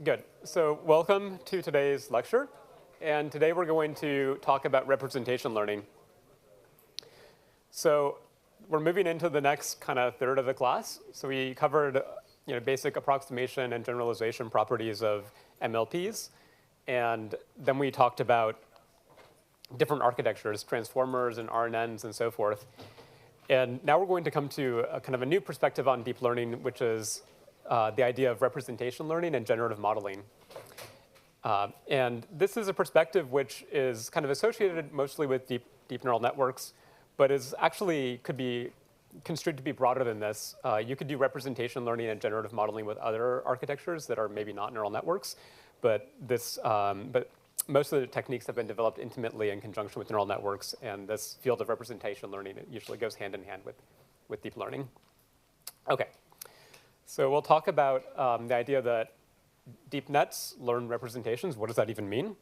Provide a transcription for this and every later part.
Good. So welcome to today's lecture. And today we're going to talk about representation learning. So we're moving into the next kind of third of the class. So we covered basic approximation and generalization properties of MLPs. And then we talked about different architectures, transformers and RNNs and so forth. And now we're going to come to a kind of a new perspective on deep learning, which is the idea of representation learning and generative modeling. And this is a perspective which is kind of associated mostly with deep neural networks, but is actually could be construed to be broader than this. You could do representation learning and generative modeling with other architectures that are maybe not neural networks, but most of the techniques have been developed intimately in conjunction with neural networks, and this field of representation learning usually goes hand in hand with deep learning. Okay. So we'll talk about the idea that deep nets learn representations. What does that even mean?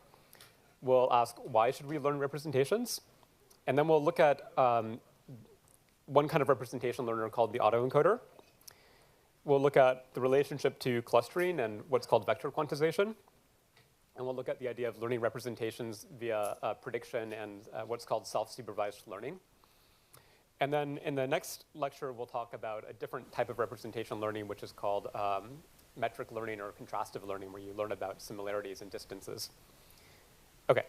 We'll ask, why should we learn representations? And then we'll look at one kind of representation learner called the autoencoder. We'll look at the relationship to clustering and what's called vector quantization. And we'll look at the idea of learning representations via prediction and what's called self-supervised learning. And then in the next lecture, we'll talk about a different type of representation learning, which is called metric learning or contrastive learning, where you learn about similarities and distances. OK.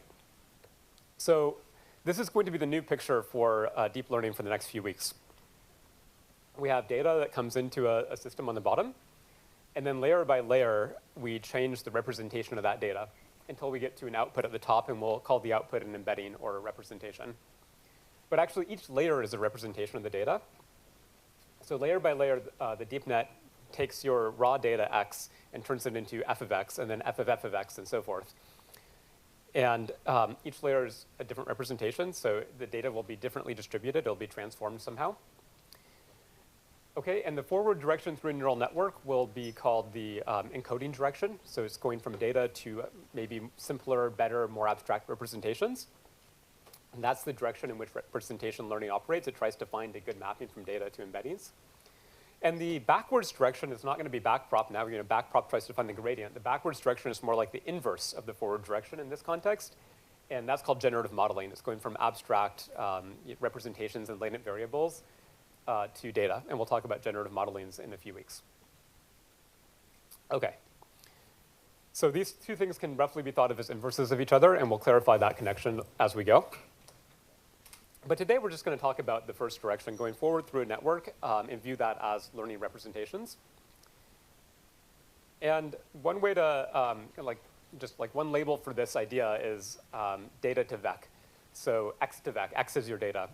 So this is going to be the new picture for deep learning for the next few weeks. We have data that comes into a system on the bottom. And then layer by layer, we change the representation of that data until we get to an output at the top. And we'll call the output an embedding or a representation. But actually, each layer is a representation of the data. So layer by layer, the deep net takes your raw data x and turns it into f of x, and then f of x, and so forth. And each layer is a different representation. So the data will be differently distributed. It'll be transformed somehow. OK, and the forward direction through a neural network will be called the encoding direction. So it's going from data to maybe simpler, better, more abstract representations. And that's the direction in which representation learning operates. It tries to find a good mapping from data to embeddings. And the backwards direction is not going to be backprop now. Backprop tries to find the gradient. The backwards direction is more like the inverse of the forward direction in this context. And that's called generative modeling. It's going from abstract representations and latent variables to data. And we'll talk about generative modelings in a few weeks. OK. So these two things can roughly be thought of as inverses of each other. And we'll clarify that connection as we go. But today, we're just going to talk about the first direction, going forward through a network, and view that as learning representations. And one way to, one label for this idea is data to vec. So x to vec, x is your data.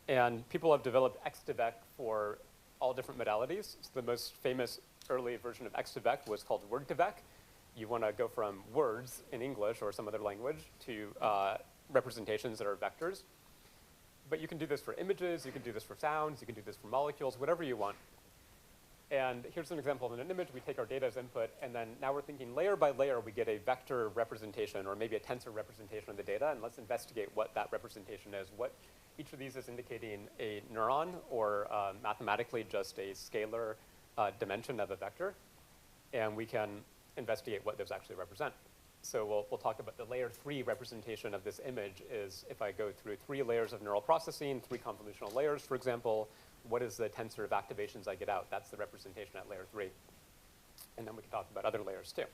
And people have developed x to vec for all different modalities. So the most famous early version of x to vec was called word to vec. You want to go from words in English or some other language to representations that are vectors. But you can do this for images, you can do this for sounds, you can do this for molecules, whatever you want. And here's an example of an image. We take our data as input, and then now we're thinking layer by layer, we get a vector representation, or maybe a tensor representation of the data, and let's investigate what that representation is. What each of these is indicating a neuron, or mathematically just a scalar dimension of a vector. And we can investigate what those actually represent. So we'll talk about the layer 3 representation of this image is if I go through 3 layers of neural processing, 3 convolutional layers, for example, what is the tensor of activations I get out? That's the representation at layer 3. And then we can talk about other layers too.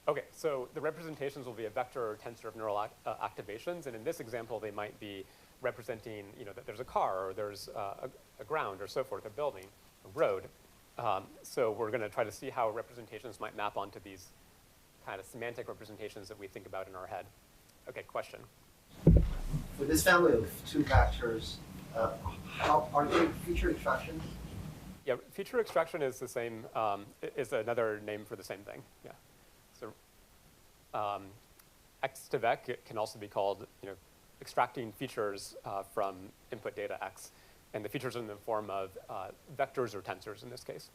OK, so the representations will be a vector or tensor of neural activations. And in this example, they might be representing that there's a car, or there's a ground, or so forth, a building, a road. So we're going to try to see how representations might map onto these kind of semantic representations that we think about in our head. OK, question? For this family of 2 vectors, are they feature extraction? Yeah, feature extraction is the same, is another name for the same thing. Yeah. So x to vec can also be called extracting features from input data x. And the features are in the form of vectors or tensors in this case.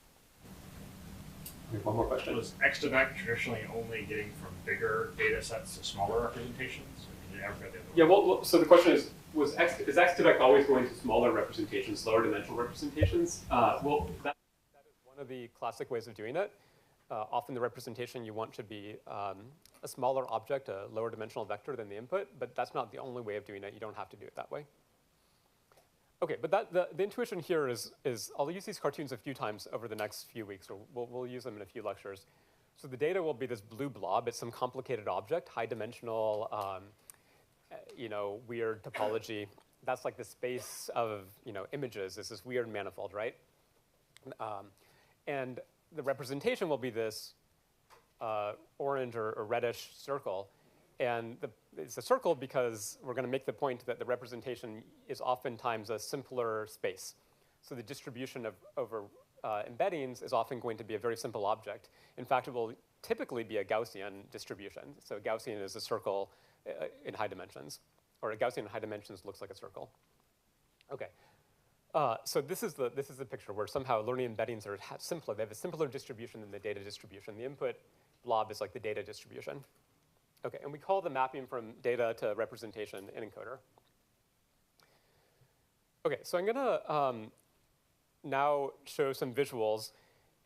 One more question. Was x to vec traditionally only getting from bigger data sets to smaller representations? Or did it ever go the other way? Yeah, well, so the question is x to vec always going to smaller representations, lower dimensional representations? Well, that is one of the classic ways of doing it. often the representation you want should be a smaller object, a lower dimensional vector than the input, but that's not the only way of doing it. You don't have to do it that way. Okay, but the intuition here is I'll use these cartoons a few times over the next few weeks, or we'll use them in a few lectures. So the data will be this blue blob. It's some complicated object, high dimensional, weird topology. That's like the space of images. It's this weird manifold, right? And the representation will be this orange or reddish circle. And it's a circle because we're going to make the point that the representation is oftentimes a simpler space. So the distribution over embeddings is often going to be a very simple object. In fact, it will typically be a Gaussian distribution. So Gaussian is a circle in high dimensions, or a Gaussian in high dimensions looks like a circle. Okay. So this is the picture where somehow learning embeddings are simpler. They have a simpler distribution than the data distribution. The input blob is like the data distribution. Okay, and we call the mapping from data to representation an encoder. Okay, so I'm gonna now show some visuals,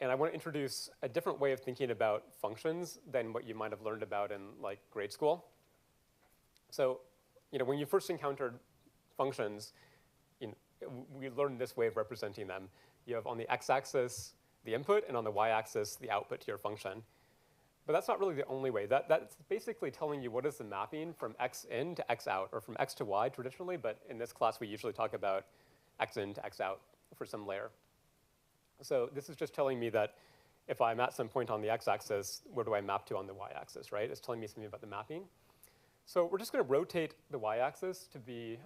and I want to introduce a different way of thinking about functions than what you might have learned about in like grade school. So, when you first encountered functions, we learned this way of representing them. You have on the x-axis the input, and on the y-axis the output to your function. But that's not really the only way. That's basically telling you what is the mapping from x in to x out, or from x to y traditionally, but in this class we usually talk about x in to x out for some layer. So this is just telling me that if I'm at some point on the x-axis, where do I map to on the y-axis, right? It's telling me something about the mapping. So we're just going to rotate the y-axis to be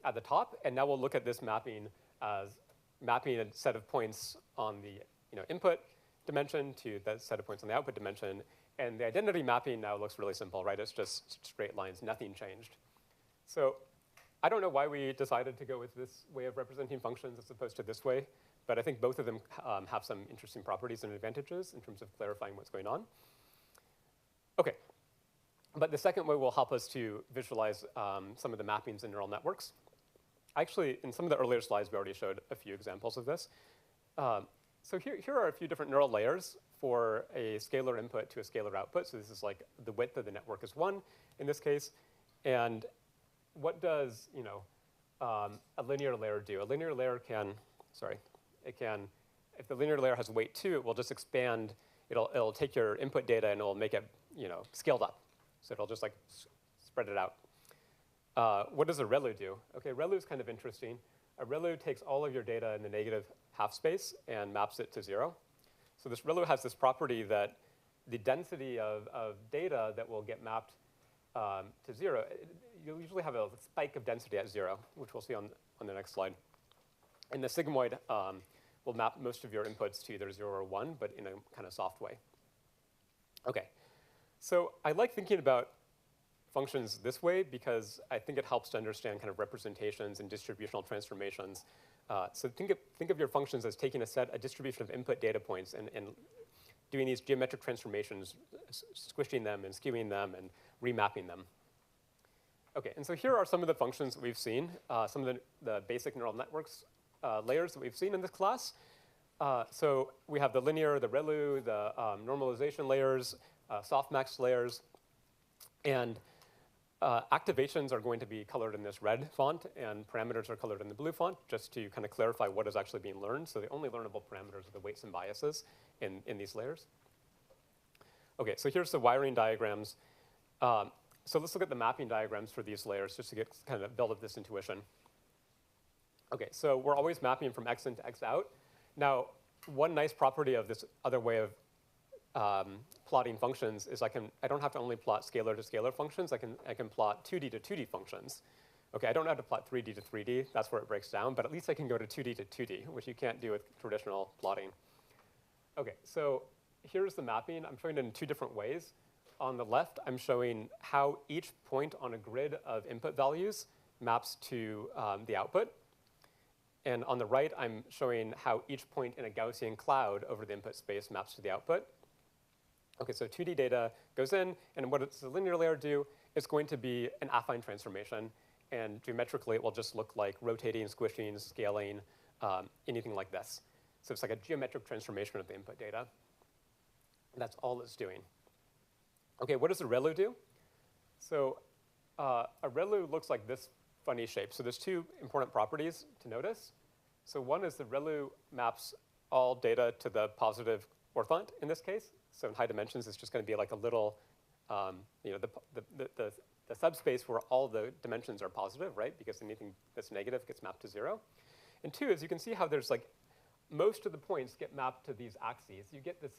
at the top, and now we'll look at this mapping as mapping a set of points on the input dimension to that set of points on the output dimension. And the identity mapping now looks really simple, right? It's just straight lines, nothing changed. So I don't know why we decided to go with this way of representing functions as opposed to this way, but I think both of them have some interesting properties and advantages in terms of clarifying what's going on. Okay, but the second way will help us to visualize some of the mappings in neural networks. Actually, in some of the earlier slides, we already showed a few examples of this. So here are a few different neural layers for a scalar input to a scalar output. So this is like the width of the network is 1 in this case. And what does a linear layer do? A linear layer can, if the linear layer has weight 2, it will just expand. It'll take your input data and it'll make it scaled up. So it'll just like spread it out. What does a ReLU do? Okay, ReLU is kind of interesting. A ReLU takes all of your data in the negative half space and maps it to 0. So this ReLU has this property that the density of data that will get mapped to 0, you'll usually have a spike of density at 0, which we'll see on the next slide. And the sigmoid will map most of your inputs to either 0 or 1, but in a kind of soft way. Okay, so I like thinking about functions this way because I think it helps to understand kind of representations and distributional transformations. So think of your functions as taking a distribution of input data points and doing these geometric transformations, squishing them and skewing them and remapping them. Okay, and so here are some of the functions that we've seen, some of the basic neural networks layers that we've seen in this class. So we have the linear, the ReLU, the normalization layers, softmax layers, and activations are going to be colored in this red font, and parameters are colored in the blue font, just to kind of clarify what is actually being learned. So the only learnable parameters are the weights and biases in these layers. Okay, so here's the wiring diagrams. So let's look at the mapping diagrams for these layers, just to kind of build up this intuition. Okay, so we're always mapping from x in to x out. Now, one nice property of this other way of plotting functions is I don't have to only plot scalar to scalar functions. I can plot 2D to 2D functions. Okay, I don't have to plot 3D to 3D. That's where it breaks down. But at least I can go to 2D to 2D, which you can't do with traditional plotting. Okay, so here's the mapping. I'm showing it in two different ways. On the left, I'm showing how each point on a grid of input values maps to the output. And on the right, I'm showing how each point in a Gaussian cloud over the input space maps to the output. Okay, so 2D data goes in, and what does the linear layer do? It's going to be an affine transformation, and geometrically, it will just look like rotating, squishing, scaling, anything like this. So it's like a geometric transformation of the input data. That's all it's doing. OK, what does a ReLU do? So a ReLU looks like this funny shape. So there's two important properties to notice. So one is the ReLU maps all data to the positive orthont in this case. So in high dimensions, it's just going to be like a little, the subspace where all the dimensions are positive, right? Because anything that's negative gets mapped to 0. And two is you can see how there's like most of the points get mapped to these axes. You get this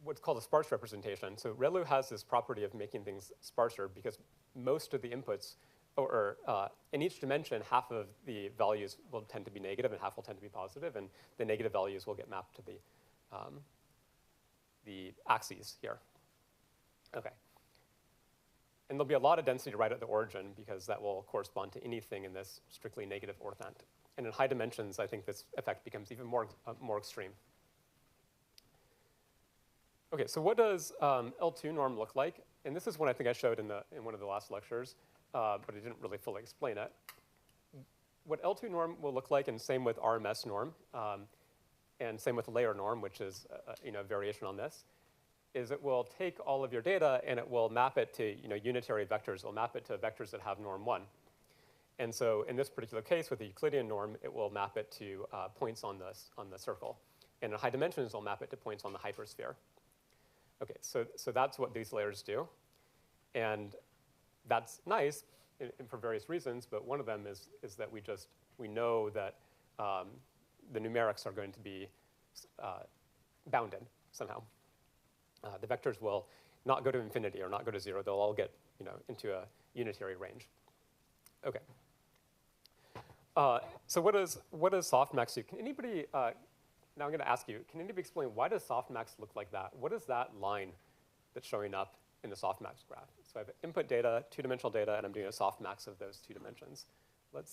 what's called a sparse representation. So ReLU has this property of making things sparser because most of the inputs, or in each dimension, half of the values will tend to be negative and half will tend to be positive, and the negative values will get mapped to the axes here. OK. And there'll be a lot of density right at the origin because that will correspond to anything in this strictly negative orthont. And in high dimensions, I think this effect becomes even more extreme. OK, so what does L2 norm look like? And this is one I think I showed in one of the last lectures, but I didn't really fully explain it. What L2 norm will look like, and same with RMS norm, and same with layer norm, which is a variation on this, is it will take all of your data and it will map it to unitary vectors. It will map it to vectors that have norm 1. And so in this particular case, with the Euclidean norm, it will map it to points on the circle. And in high dimensions, it'll map it to points on the hypersphere. OK, so that's what these layers do. And that's nice for various reasons, but one of them is that we know that the numerics are going to be bounded somehow. The vectors will not go to infinity or not go to 0. They'll all get into a unitary range. OK. So what does softmax do? Can anybody, now I'm going to ask you, can anybody explain why does softmax look like that? What is that line that's showing up in the softmax graph? So I have input data, two-dimensional data, and I'm doing a softmax of those 2 dimensions. Let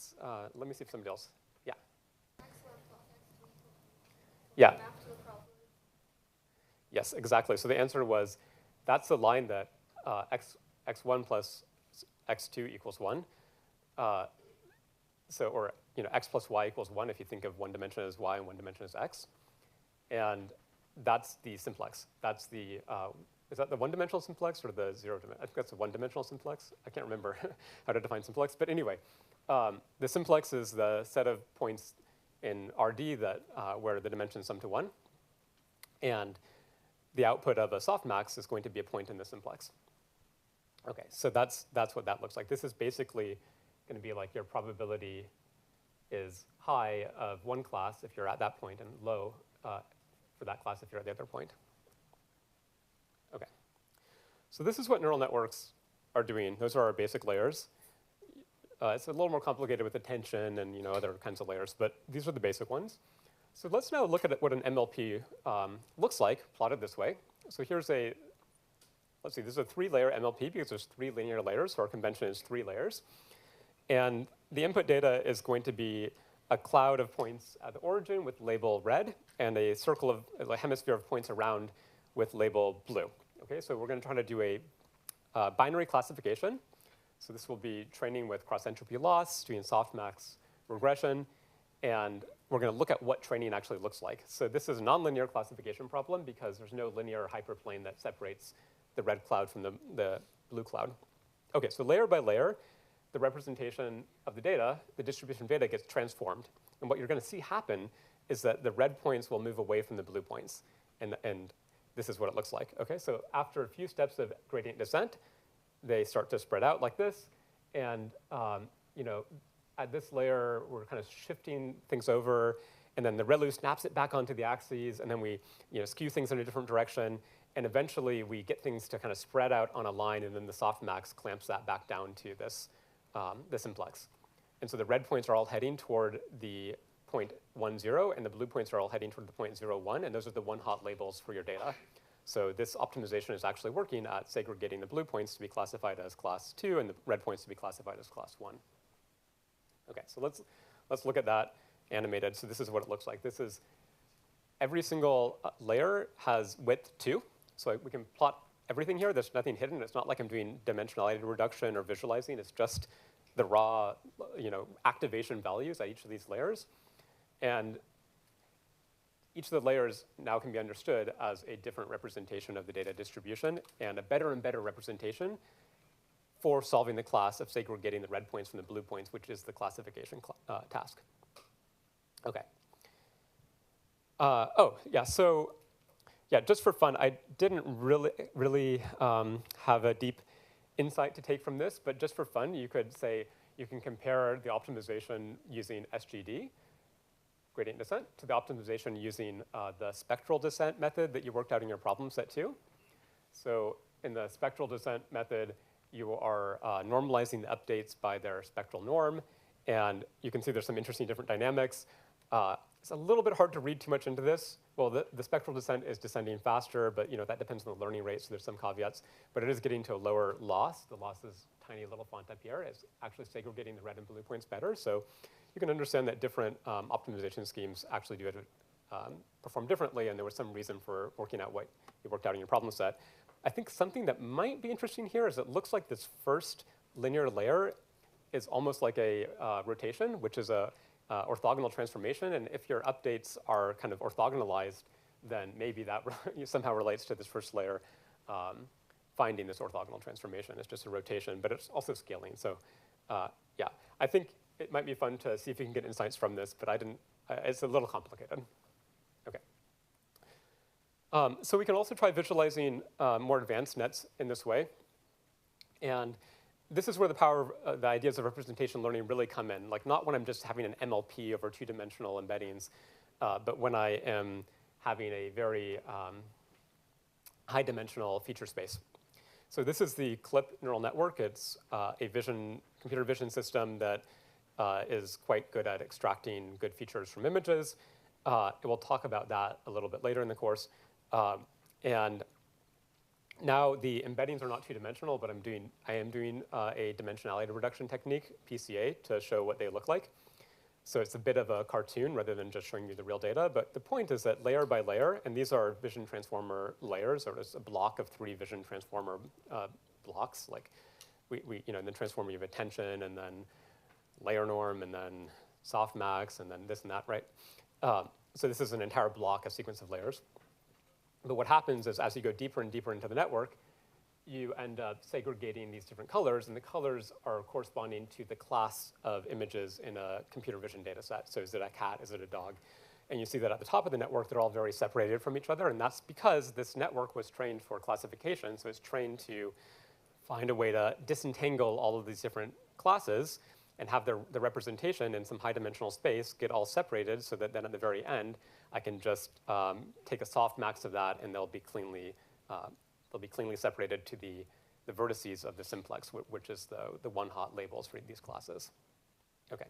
me see if somebody else, yeah. Yeah. Yes, exactly. So the answer was, that's the line that x1 plus x2 equals 1. Or x plus y equals 1 if you think of one dimension as y and one dimension as x. And that's the simplex. That's the, is that the one-dimensional simplex or the zero-dimensional? I think that's the one-dimensional simplex. I can't remember how to define simplex. But anyway, the simplex is the set of points in RD where the dimensions sum to 1. And the output of a softmax is going to be a point in the simplex. OK, so that's what that looks like. This is basically going to be like your probability is high of one class if you're at that point and low for that class if you're at the other point. OK, so this is what neural networks are doing. Those are our basic layers. It's a little more complicated with attention and other kinds of layers, but these are the basic ones. So let's now look at what an MLP looks like, plotted this way. So here's let's see, this is a 3-layer MLP because there's 3 linear layers, so our convention is 3 layers. And the input data is going to be a cloud of points at the origin with label red, and a circle of a hemisphere of points around with label blue. Okay, so we're going to try to do a binary classification. So this will be training with cross-entropy loss, doing softmax regression, and we're going to look at what training actually looks like. So this is a nonlinear classification problem because there's no linear hyperplane that separates the red cloud from the blue cloud. OK, so layer by layer, the representation of the data, the distribution of data gets transformed. And what you're going to see happen is that the red points will move away from the blue points. And this is what it looks like. OK, so after a few steps of gradient descent, they start to spread out like this. And at this layer, we're kind of shifting things over. And then the ReLU snaps it back onto the axes. And then we skew things in a different direction. And eventually, we get things to kind of spread out on a line. And then the softmax clamps that back down to this simplex. And so the red points are all heading toward the point 1, 0. And the blue points are all heading toward the point 0, 1. And those are the one-hot labels for your data. So this optimization is actually working at segregating the blue points to be classified as class 2 and the red points to be classified as class 1. OK, so let's look at that animated. So this is what it looks like. This is every single layer has width 2. So we can plot everything here. There's nothing hidden. It's not like I'm doing dimensionality reduction or visualizing. It's just the raw activation values at each of these layers. And each of the layers now can be understood as a different representation of the data distribution and a better and better representation for solving the class of segregating the red points from the blue points, which is the classification task. Okay. Oh, yeah, so yeah, just for fun, I didn't really have a deep insight to take from this, but just for fun, you could say you can compare the optimization using SGD, gradient descent, to the optimization using the spectral descent method that you worked out in your problem set too. So in the spectral descent method, you are normalizing the updates by their spectral norm, and you can see there's some interesting different dynamics. It's a little bit hard to read too much into this. Well, the spectral descent is descending faster, but that depends on the learning rate, so there's some caveats. But it is getting to a lower loss. The loss is tiny little font up here. It's actually segregating the red and blue points better. So you can understand that different optimization schemes actually do it, perform differently, and there was some reason for working out what you worked out in your problem set. I think something that might be interesting here is it looks like this first linear layer is almost like a rotation, which is a orthogonal transformation, and if your updates are kind of orthogonalized, then maybe that somehow relates to this first layer finding this orthogonal transformation. It's just a rotation, but it's also scaling. So yeah, I think it might be fun to see if you can get insights from this, but I didn't. It's a little complicated. Okay. So we can also try visualizing more advanced nets in this way, and this is where the power of the ideas of representation learning really come in. Like not when I'm just having an MLP over two-dimensional embeddings, but when I am having a very high-dimensional feature space. So this is the CLIP neural network. It's a computer vision system that is quite good at extracting good features from images. We'll talk about that a little bit later in the course. And now the embeddings are not two-dimensional, but I am doing a dimensionality reduction technique, PCA, to show what they look like. So it's a bit of a cartoon rather than just showing you the real data. But the point is that layer by layer, and these are vision transformer layers, or just a block of 3 vision transformer blocks. Like in the transformer you have attention, and then layer norm, and then softmax, and then this and that, right? So this is an entire block, a sequence of layers. But what happens is as you go deeper and deeper into the network, you end up segregating these different colors, and the colors are corresponding to the class of images in a computer vision data set. So is it a cat, is it a dog? And you see that at the top of the network, they're all very separated from each other, and that's because this network was trained for classification, so it's trained to find a way to disentangle all of these different classes and have the representation in some high-dimensional space get all separated so that then at the very end, I can just take a softmax of that, and they'll be cleanly separated to the vertices of the simplex, which is the one-hot labels for these classes. Okay,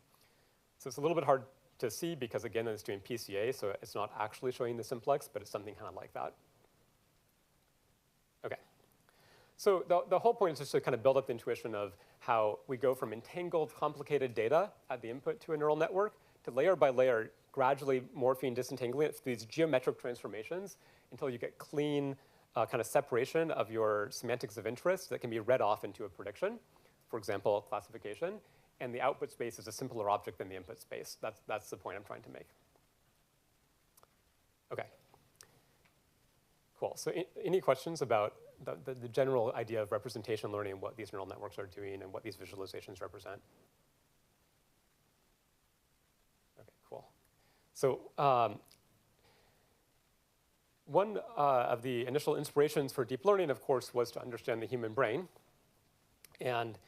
so it's a little bit hard to see because, again, it's doing PCA, so it's not actually showing the simplex, but it's something kind of like that. Okay. So the whole point is just to kind of build up the intuition of how we go from entangled, complicated data at the input to a neural network to layer by layer, gradually morphing, disentangling it through these geometric transformations until you get clean kind of separation of your semantics of interest that can be read off into a prediction, for example, classification. And the output space is a simpler object than the input space. That's the point I'm trying to make. Okay. Cool. So any questions about the general idea of representation learning and what these neural networks are doing and what these visualizations represent? Okay, cool. So one of the initial inspirations for deep learning, of course, was to understand the human brain. And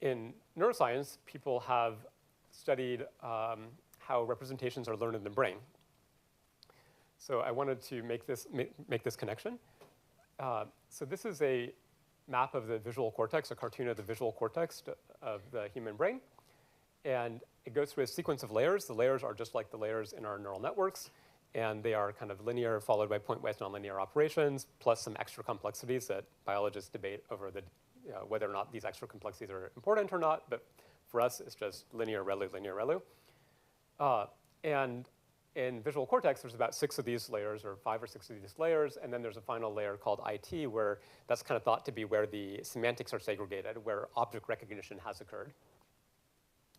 in neuroscience, people have studied how representations are learned in the brain. So I wanted to make this connection. So this is a map of the visual cortex, a cartoon of the visual cortex of the human brain. And it goes through a sequence of layers. The layers are just like the layers in our neural networks. And they are kind of linear, followed by pointwise nonlinear operations, plus some extra complexities that biologists debate over whether or not these extra complexities are important or not. But for us, it's just linear, relu, linear, relu. And in visual cortex, there's about 6 of these layers, or 5 or 6 of these layers, and then there's a final layer called IT, where that's kind of thought to be where the semantics are segregated, where object recognition has occurred.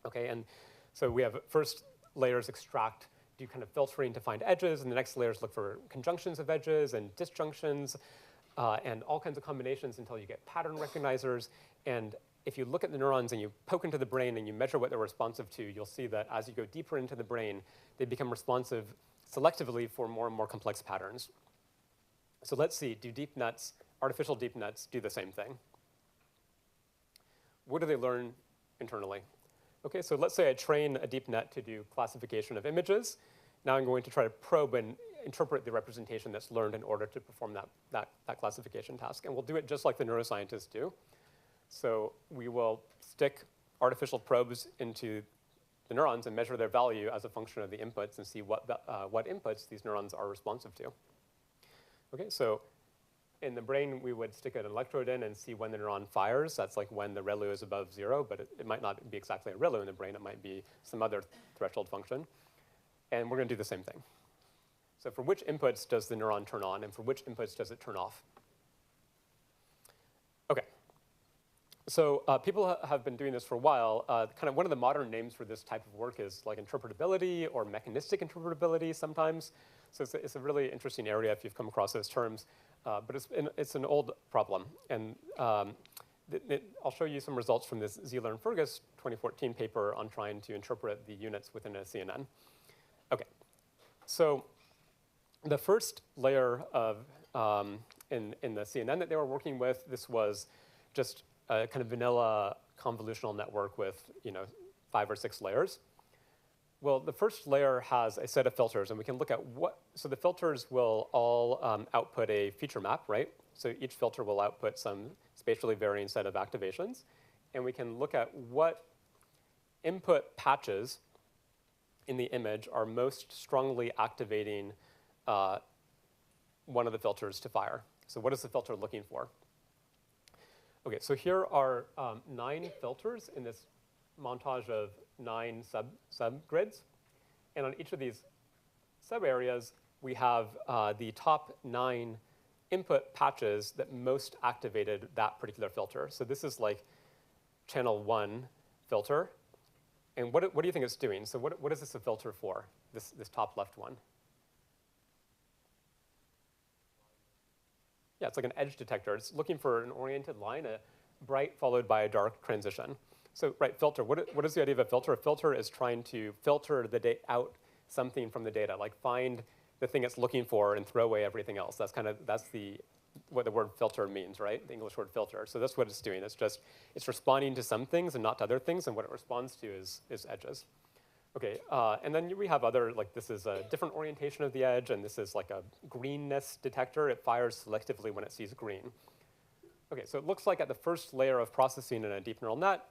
Okay, and so we have first layers extract do kind of filtering to find edges, and the next layers look for conjunctions of edges and disjunctions, and all kinds of combinations until you get pattern recognizers. And if you look at the neurons and you poke into the brain and you measure what they're responsive to, you'll see that as you go deeper into the brain, they become responsive selectively for more and more complex patterns. So let's see, do deep nets, artificial deep nets, do the same thing? What do they learn internally? Okay, so let's say I train a deep net to do classification of images. Now I'm going to try to probe and interpret the representation that's learned in order to perform that classification task. And we'll do it just like the neuroscientists do. So we will stick artificial probes into the neurons and measure their value as a function of the inputs and see what inputs these neurons are responsive to. Okay, so in the brain, we would stick an electrode in and see when the neuron fires. That's like when the ReLU is above 0, but it might not be exactly a ReLU in the brain. It might be some other threshold function. And we're going to do the same thing. So for which inputs does the neuron turn on, and for which inputs does it turn off? OK. So people have been doing this for a while. Kind of one of the modern names for this type of work is like interpretability or mechanistic interpretability sometimes. So it's a really interesting area if you've come across those terms. But it's an old problem. And I'll show you some results from this Zieler and Fergus 2014 paper on trying to interpret the units within a CNN. OK. So the first layer of in the CNN that they were working with, this was just a kind of vanilla convolutional network with 5 or 6 layers. Well, the first layer has a set of filters, and we can look at so the filters will all output a feature map, right? So each filter will output some spatially varying set of activations, and we can look at what input patches in the image are most strongly activating one of the filters to fire. So what is the filter looking for? OK, so here are 9 filters in this montage of 9 subgrids. And on each of these sub-areas, we have the top 9 input patches that most activated that particular filter. So this is like channel 1 filter. And what do you think it's doing? So what is this a filter for, this top left one? Yeah, it's like an edge detector. It's looking for an oriented line, a bright followed by a dark transition. So, right, filter. What is the idea of a filter? A filter is trying to filter out something from the data, like find the thing it's looking for and throw away everything else. That's what the word filter means, right? The English word filter. So that's what it's doing. It's responding to some things and not to other things, and what it responds to is edges. Okay, and then we have other, like this is a different orientation of the edge, and this is like a greenness detector. It fires selectively when it sees green. Okay, so it looks like at the first layer of processing in a deep neural net,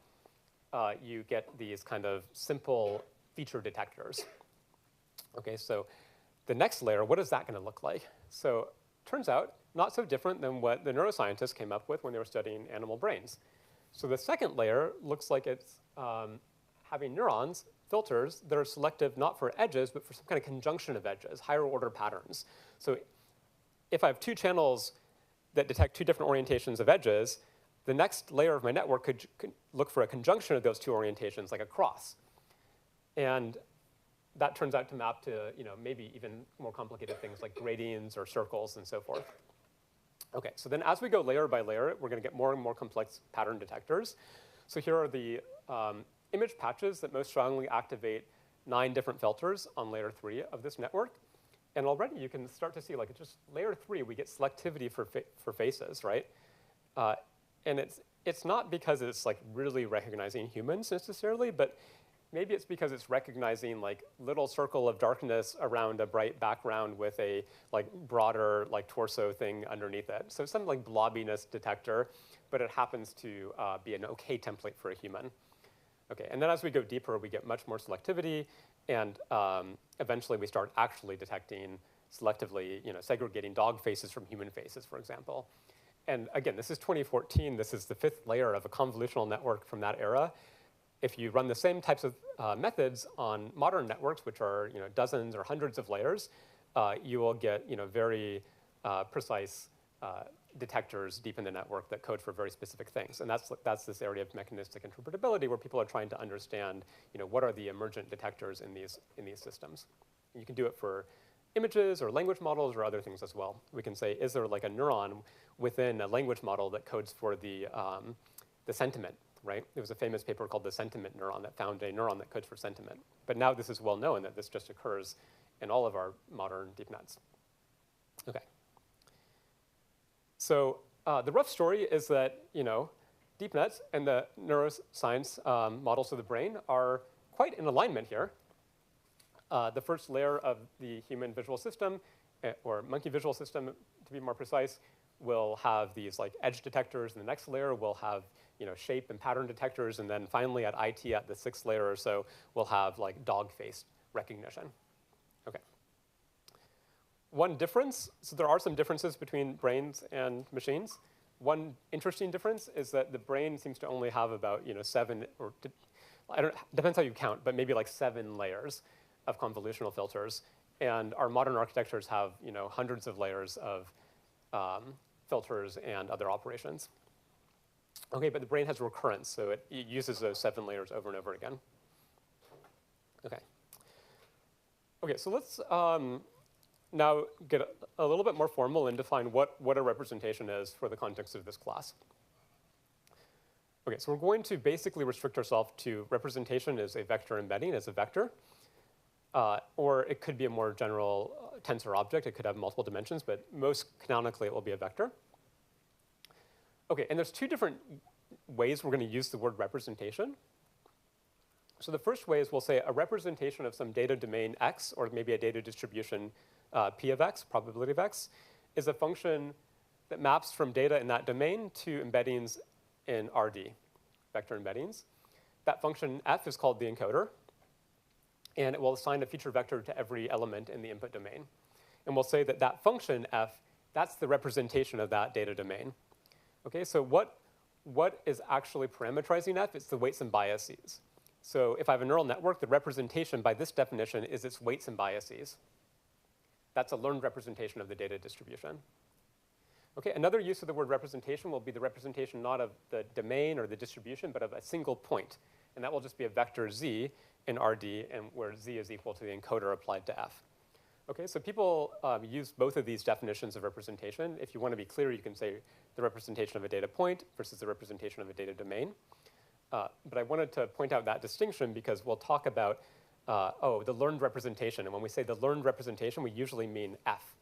you get these kind of simple feature detectors. Okay, so the next layer, what is that going to look like? So turns out, not so different than what the neuroscientists came up with when they were studying animal brains. So the second layer looks like it's having neurons, filters, that are selective not for edges, but for some kind of conjunction of edges, higher order patterns. So if I have 2 channels that detect 2 different orientations of edges, the next layer of my network could look for a conjunction of those 2 orientations, like a cross. And that turns out to map to maybe even more complicated things like gradients or circles and so forth. OK, so then as we go layer by layer, we're going to get more and more complex pattern detectors. So here are the image patches that most strongly activate 9 different filters on layer 3 of this network. And already you can start to see, like, just layer 3, we get selectivity for faces, right? And it's not because it's like really recognizing humans necessarily, but maybe it's because it's recognizing like little circle of darkness around a bright background with a like broader like torso thing underneath it. So some like blobbiness detector, but it happens to be an OK template for a human. Okay, and then as we go deeper, we get much more selectivity, and eventually we start actually detecting selectively, segregating dog faces from human faces, for example. And again, this is 2014. This is the 5th layer of a convolutional network from that era. If you run the same types of methods on modern networks, which are dozens or hundreds of layers, you will get very precise detectors deep in the network that code for very specific things. And that's this area of mechanistic interpretability where people are trying to understand what are the emergent detectors in these systems. You can do it for images or language models or other things as well. We can say, is there like a neuron within a language model that codes for the sentiment, right? There was a famous paper called the sentiment neuron that found a neuron that codes for sentiment. But now this is well known that this just occurs in all of our modern deep nets. Okay. So the rough story is that, deep nets and the neuroscience models of the brain are quite in alignment here. The first layer of the human visual system, or monkey visual system to be more precise, will have these like edge detectors, and the next layer will have shape and pattern detectors, and then finally at IT, at the 6th layer or so, we'll have like dog face recognition. Okay. One difference, so there are some differences between brains and machines. One interesting difference is that the brain seems to only have about 7, or depends how you count, but maybe like 7 layers of convolutional filters, and our modern architectures have hundreds of layers of filters and other operations. Okay, but the brain has recurrence, so it uses those 7 layers over and over again. Okay. Okay, so let's now get a little bit more formal and define what a representation is for the context of this class. Okay, so we're going to basically restrict ourselves to representation as a vector embedding as a vector. Or it could be a more general tensor object. It could have multiple dimensions, but most canonically it will be a vector. Okay, and there's 2 different ways we're going to use the word representation. So the first way is we'll say a representation of some data domain X, or maybe a data distribution P of X, probability of X, is a function that maps from data in that domain to embeddings in RD, vector embeddings. That function F is called the encoder, and it will assign a feature vector to every element in the input domain. And we'll say that that function F, that's the representation of that data domain. Okay, so what is actually parameterizing F? It's the weights and biases. So if I have a neural network, the representation by this definition is its weights and biases. That's a learned representation of the data distribution. Okay, another use of the word representation will be the representation not of the domain or the distribution, but of a single point. And that will just be a vector Z in RD, and where Z is equal to the encoder applied to F. Okay, so people use both of these definitions of representation. If you want to be clear, you can say the representation of a data point versus the representation of a data domain. But I wanted to point out that distinction because we'll talk about, the learned representation. And when we say the learned representation, we usually mean F.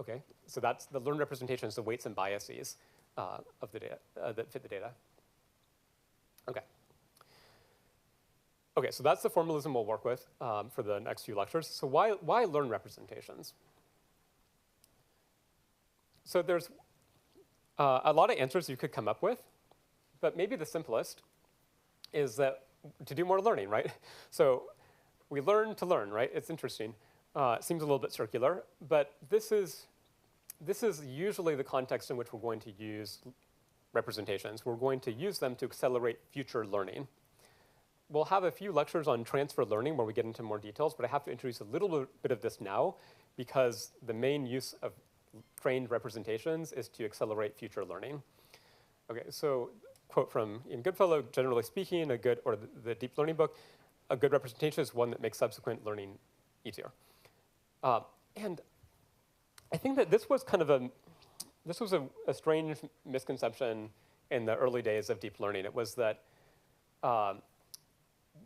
Okay, so that's the learned representation is the weights and biases of the data that fit the data. Okay. Okay, so that's the formalism we'll work with for the next few lectures. So why learn representations? So there's a lot of answers you could come up with, but maybe the simplest is that to do more learning, right? So we learn to learn, right? It's interesting. It seems a little bit circular, but this is usually the context in which we're going to use representations. We're going to use them to accelerate future learning. We'll have a few lectures on transfer learning where we get into more details, but I have to introduce a little bit of this now because the main use of trained representations is to accelerate future learning. Okay, so quote from Ian Goodfellow, generally speaking, the deep learning book, a good representation is one that makes subsequent learning easier. And I think that this was kind of a strange misconception in the early days of deep learning. It was that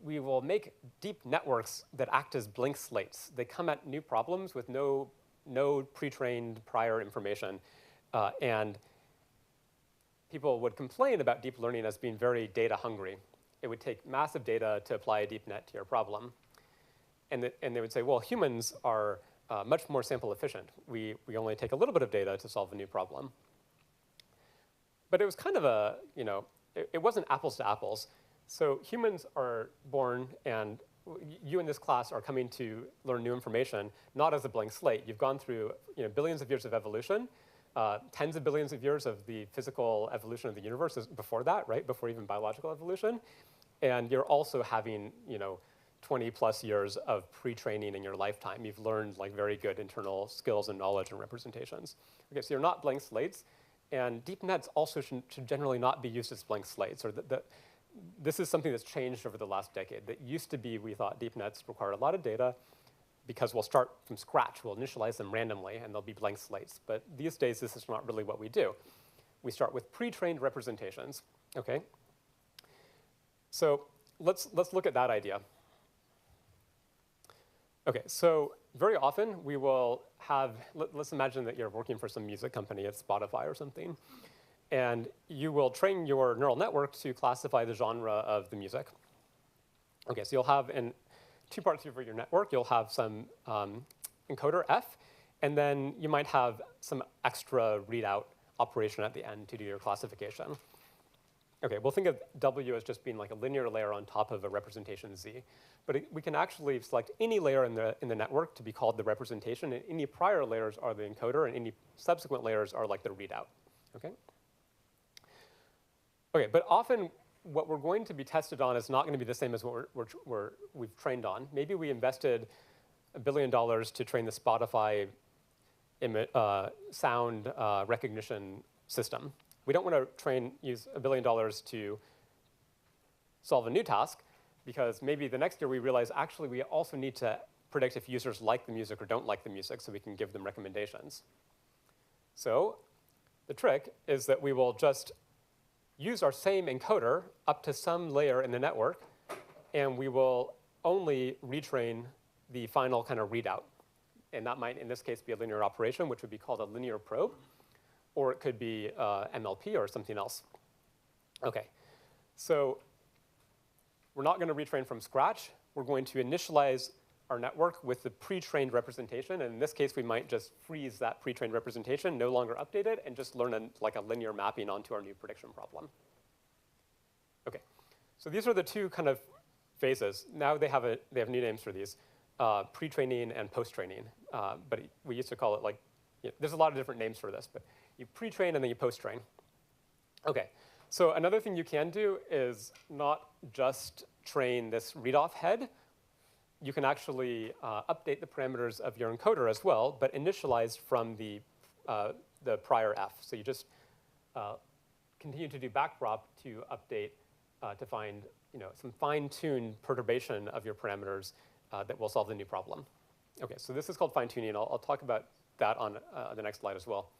we will make deep networks that act as blank slates. They come at new problems with no pre-trained prior information. And people would complain about deep learning as being very data hungry. It would take massive data to apply a deep net to your problem. And they would say, well, humans are much more sample efficient. We only take a little bit of data to solve a new problem. But it was kind of it wasn't apples to apples. So humans are born, and you in this class are coming to learn new information, not as a blank slate. You've gone through billions of years of evolution, tens of billions of years of the physical evolution of the universe before that, right? Before even biological evolution. And you're also having 20 plus years of pre-training in your lifetime. You've learned like very good internal skills and knowledge and representations. Okay, so you're not blank slates. And deep nets also should generally not be used as blank slates. Or this is something that's changed over the last decade. That used to be, we thought deep nets required a lot of data, because we'll start from scratch. We'll initialize them randomly, and they'll be blank slates. But these days, this is not really what we do. We start with pre-trained representations, OK? So let's look at that idea. OK, so very often, we will have, let's imagine that you're working for some music company at Spotify or something. And you will train your neural network to classify the genre of the music. OK, so you'll have in two parts of your network. You'll have some encoder F, and then you might have some extra readout operation at the end to do your classification. OK, we'll think of W as just being like a linear layer on top of a representation Z. But we can actually select any layer in the network to be called the representation, and any prior layers are the encoder, and any subsequent layers are like the readout. OK? OK, but often what we're going to be tested on is not going to be the same as what we've trained on. Maybe we invested $1 billion to train the Spotify sound recognition system. We don't want to use $1 billion to solve a new task, because maybe the next year we realize, actually, we also need to predict if users like the music or don't like the music so we can give them recommendations. So the trick is that we will just use our same encoder up to some layer in the network, and we will only retrain the final kind of readout. And that might, in this case, be a linear operation, which would be called a linear probe, or it could be MLP or something else. OK, so we're not going to retrain from scratch. We're going to initialize our network with the pre-trained representation. And in this case, we might just freeze that pre-trained representation, no longer update it, and just learn like a linear mapping onto our new prediction problem. OK, so these are the two kind of phases. Now they have new names for these, pre-training and post-training. But we used to call it like, there's a lot of different names for this. But you pre-train and then you post-train. OK, so another thing you can do is not just train this read-off head. You can actually update the parameters of your encoder as well, but initialized from the prior F. So you just continue to do backprop to update to find some fine-tuned perturbation of your parameters that will solve the new problem. OK, so this is called fine-tuning. I'll talk about that on the next slide as well.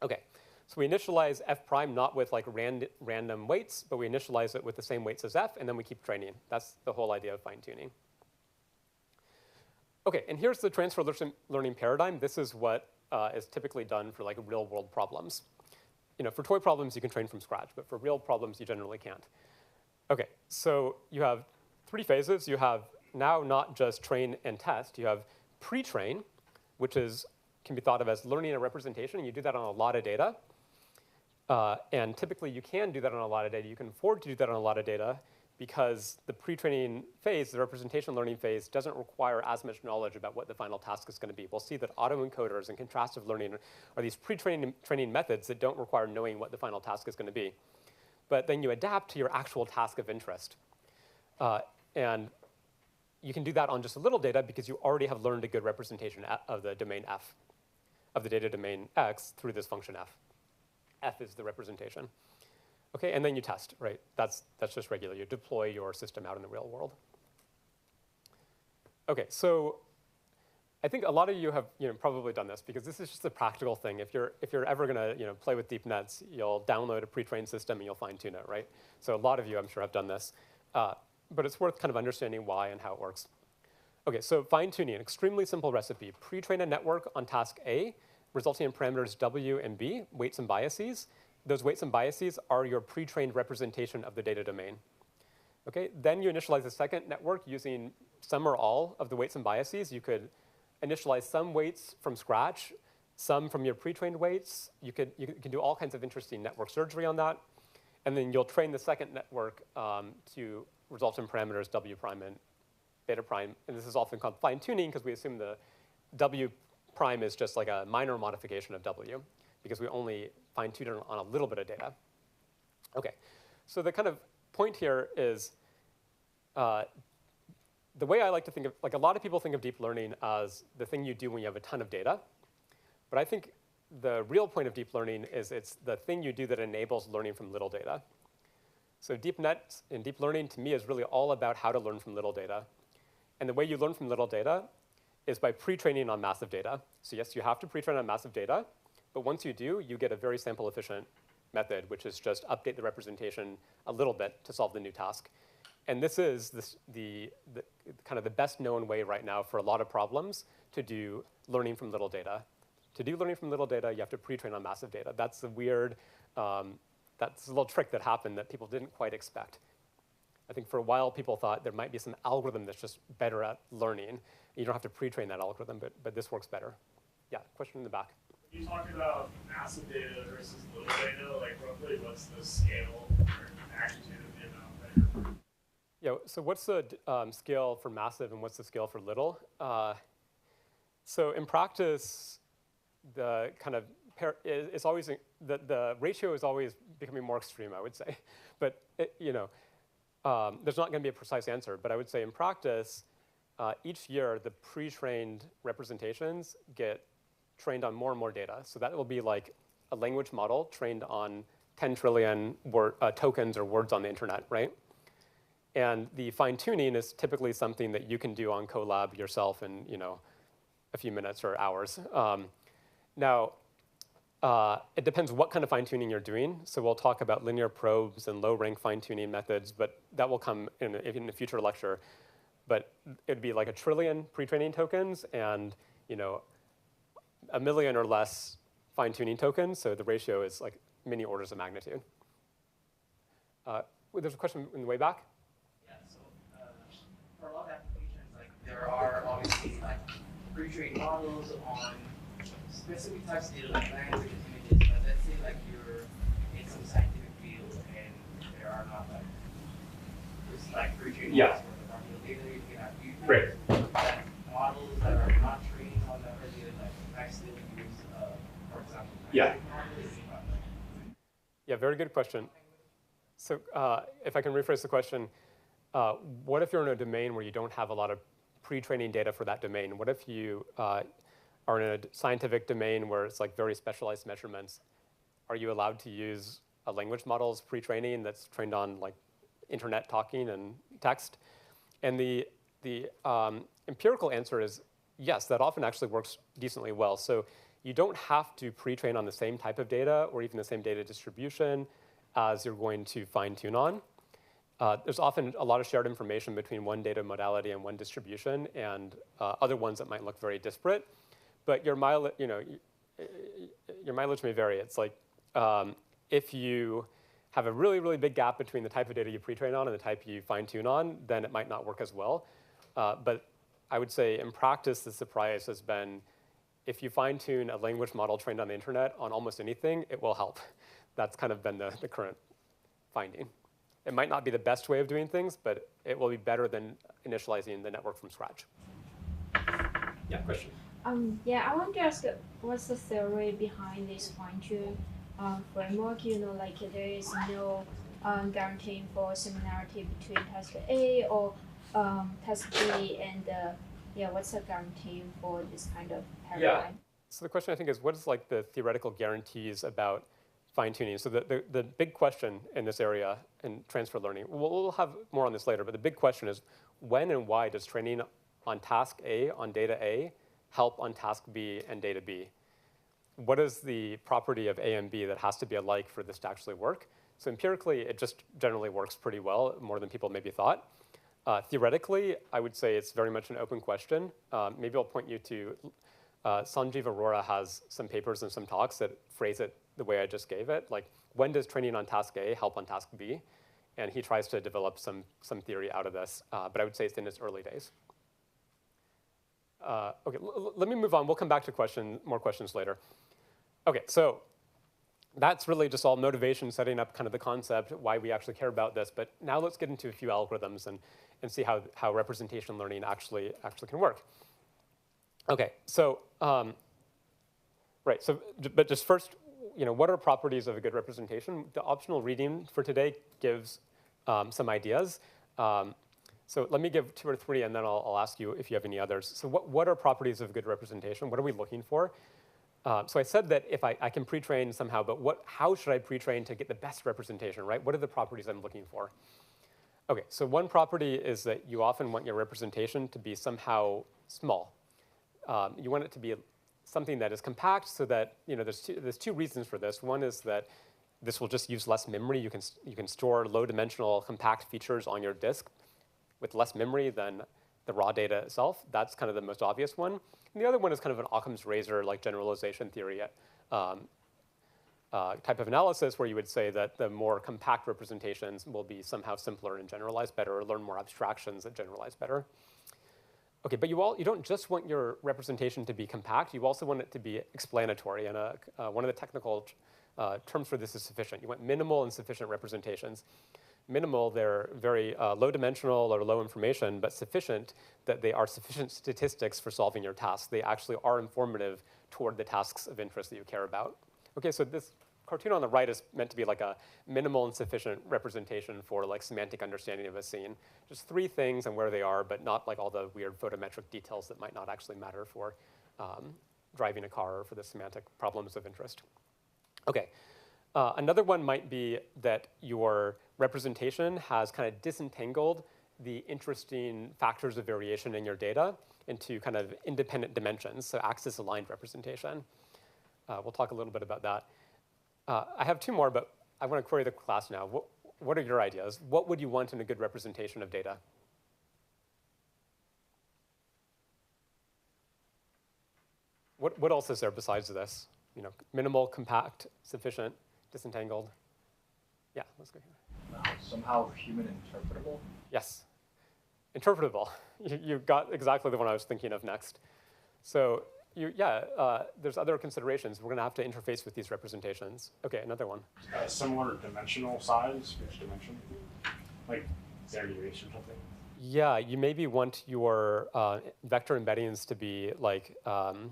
OK, so we initialize F prime not with like random weights, but we initialize it with the same weights as F, and then we keep training. That's the whole idea of fine-tuning. OK, and here's the transfer learning paradigm. This is what is typically done for like real-world problems. For toy problems, you can train from scratch, but for real problems, you generally can't. OK, so you have three phases. You have now not just train and test. You have pre-train, which can be thought of as learning a representation, and you do that on a lot of data. And typically, you can do that on a lot of data. You can afford to do that on a lot of data, because the pre-training phase, the representation learning phase, doesn't require as much knowledge about what the final task is going to be. We'll see that autoencoders and contrastive learning are these pre-training methods that don't require knowing what the final task is going to be. But then you adapt to your actual task of interest. And you can do that on just a little data, because you already have learned a good representation of the domain F, of the data domain X, through this function F. F is the representation. OK, and then you test, right? That's just regular. You deploy your system out in the real world. OK, so I think a lot of you have probably done this, because this is just a practical thing. If you're ever going to play with deep nets, you'll download a pre-trained system and you'll fine-tune it, right? So a lot of you, I'm sure, have done this. But it's worth kind of understanding why and how it works. OK, so fine-tuning, extremely simple recipe. Pre-train a network on task A, resulting in parameters W and B, weights and biases. Those weights and biases are your pre-trained representation of the data domain. OK, then you initialize a second network using some or all of the weights and biases. You could initialize some weights from scratch, some from your pre-trained weights. You can do all kinds of interesting network surgery on that. And then you'll train the second network to result in parameters W prime and beta prime. And this is often called fine-tuning, because we assume the W prime is just like a minor modification of W, because we only fine-tune it on a little bit of data. OK, so the kind of point here is the way I like to think of, like a lot of people think of deep learning as the thing you do when you have a ton of data. But I think the real point of deep learning is it's the thing you do that enables learning from little data. So deep nets and deep learning, to me, is really all about how to learn from little data. And the way you learn from little data is by pre-training on massive data. So yes, you have to pre-train on massive data, but once you do, you get a very sample efficient method, which is just update the representation a little bit to solve the new task. And this is the kind of the best known way right now for a lot of problems to do learning from little data. To do learning from little data, you have to pre-train on massive data. That's the weird, that's a little trick that happened that people didn't quite expect. I think for a while, people thought there might be some algorithm that's just better at learning. You don't have to pre-train that algorithm, but this works better. Yeah, question in the back. You talk about massive data versus little data, like roughly what's the scale or magnitude of the amount that you're... Yeah, so what's the scale for massive and what's the scale for little? So in practice, the kind of it's always the ratio is always becoming more extreme, I would say. But there's not going to be a precise answer. But I would say in practice, each year the pre-trained representations get trained on more and more data. So that will be like a language model trained on 10 trillion tokens or words on the internet, right? And the fine-tuning is typically something that you can do on Colab yourself in a few minutes or hours. Now, it depends what kind of fine-tuning you're doing. So we'll talk about linear probes and low-rank fine-tuning methods, but that will come in a future lecture. But it'd be like 1 trillion pre-training tokens and 1 million or less fine-tuning tokens. So the ratio is like many orders of magnitude. There's a question in the way back. Yeah, so for a lot of applications, like there are obviously like pre-trained models on specific types of data, like language and images. But let's say like you're in some scientific field and there are not like pre-trained models for the particular data. You can have few that models that are not trained on that data, like actually use, for example, models. Yeah, very good question. So if I can rephrase the question, what if you're in a domain where you don't have a lot of pre-training data for that domain? What if you are in a scientific domain where it's like very specialized measurements? Are you allowed to use a language model's pre-training that's trained on like internet talking and text? And the empirical answer is yes, that often actually works decently well. So you don't have to pre-train on the same type of data or even the same data distribution as you're going to fine-tune on. There's often a lot of shared information between one data modality and one distribution and other ones that might look very disparate. But your mileage may vary. It's like if you have a really, really big gap between the type of data you pre-train on and the type you fine-tune on, then it might not work as well. But I would say in practice, the surprise has been if you fine-tune a language model trained on the internet on almost anything, it will help. That's kind of been the current finding. It might not be the best way of doing things, but it will be better than initializing the network from scratch. Yeah, question? Yeah, I want to ask what's the theory behind this fine-tune framework? Like there is no guaranteeing for similarity between task A or task B, and what's the guarantee for this kind of paradigm? Yeah. So the question I think is, what is like the theoretical guarantees about fine-tuning? So the big question in this area in transfer learning, we'll have more on this later, but the big question is when and why does training on task A, on data A, help on task B and data B? What is the property of A and B that has to be alike for this to actually work? So empirically, it just generally works pretty well, more than people maybe thought. Theoretically, I would say it's very much an open question. Maybe I'll point you to Sanjeev Arora has some papers and some talks that phrase it the way I just gave it. Like, when does training on task A help on task B? And he tries to develop some theory out of this. But I would say it's in its early days. OK, let me move on. We'll come back to more questions later. OK, so that's really just all motivation, setting up kind of the concept, why we actually care about this. But now let's get into a few algorithms and see how representation learning actually can work. OK, so right. So, but just first, what are properties of a good representation? The optional reading for today gives some ideas. So let me give 2 or 3, and then I'll ask you if you have any others. So what are properties of good representation? What are we looking for? So I said that if I can pre-train somehow, but how should I pre-train to get the best representation, right? What are the properties I'm looking for? OK, so one property is that you often want your representation to be somehow small. you want it to be something that is compact so that, there's two reasons for this. One is that this will just use less memory. You can store low-dimensional compact features on your disk with less memory than the raw data itself. That's kind of the most obvious one. And the other one is kind of an Occam's razor, like generalization theory type of analysis, where you would say that the more compact representations will be somehow simpler and generalize better, or learn more abstractions that generalize better. Okay, but you don't just want your representation to be compact. You also want it to be explanatory. And one of the technical terms for this is sufficient. You want minimal and sufficient representations. Minimal, they're very low-dimensional or low information, but sufficient that they are sufficient statistics for solving your tasks. They actually are informative toward the tasks of interest that you care about. Okay, so this cartoon on the right is meant to be like a minimal and sufficient representation for like semantic understanding of a scene. Just 3 things and where they are, but not like all the weird photometric details that might not actually matter for driving a car or for the semantic problems of interest. Okay, another one might be that your representation has kind of disentangled the interesting factors of variation in your data into kind of independent dimensions, so axis-aligned representation. We'll talk a little bit about that. I have 2 more, but I want to query the class now. What are your ideas? What would you want in a good representation of data? What else is there besides this? Minimal, compact, sufficient, disentangled. Yeah, let's go here. Somehow human interpretable? Yes, interpretable. You've got exactly the one I was thinking of next. So there's other considerations. We're going to have to interface with these representations. Okay, another one. Similar dimensional size, which dimension? Like variation or something? Yeah, you maybe want your vector embeddings to be like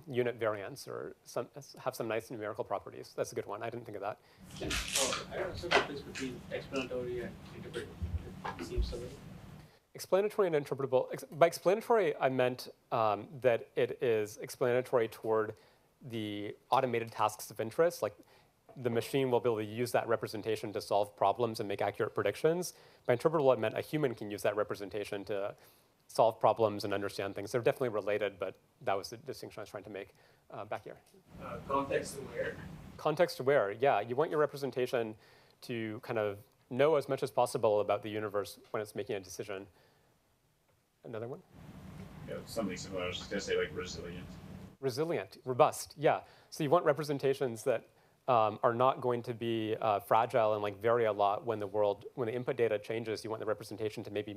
unit variants or have some nice numerical properties. That's a good one. I didn't think of that. I don't know, some difference between explanatory and interpretive. It seems so. Explanatory and interpretable. By explanatory, I meant that it is explanatory toward the automated tasks of interest. Like the machine will be able to use that representation to solve problems and make accurate predictions. By interpretable, I meant a human can use that representation to solve problems and understand things. They're definitely related, but that was the distinction I was trying to make back here. Context aware. Context aware, yeah. You want your representation to kind of know as much as possible about the universe when it's making a decision. Another one? Yeah, something similar. I was just going to say like resilient. Resilient, robust, yeah. So you want representations that are not going to be fragile and like vary a lot when the input data changes. You want the representation to maybe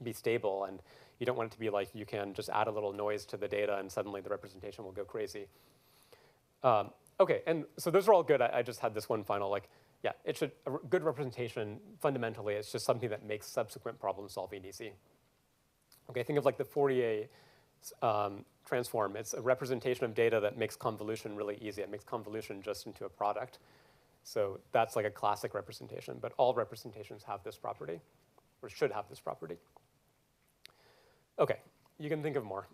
be stable, and you don't want it to be like you can just add a little noise to the data and suddenly the representation will go crazy. Okay, and so those are all good. I just had this one final, like, yeah, a good representation, fundamentally, it's just something that makes subsequent problem solving easy. Okay, think of like the Fourier transform. It's a representation of data that makes convolution really easy. It makes convolution just into a product. So that's like a classic representation, but all representations have this property, or should have this property. Okay, you can think of more.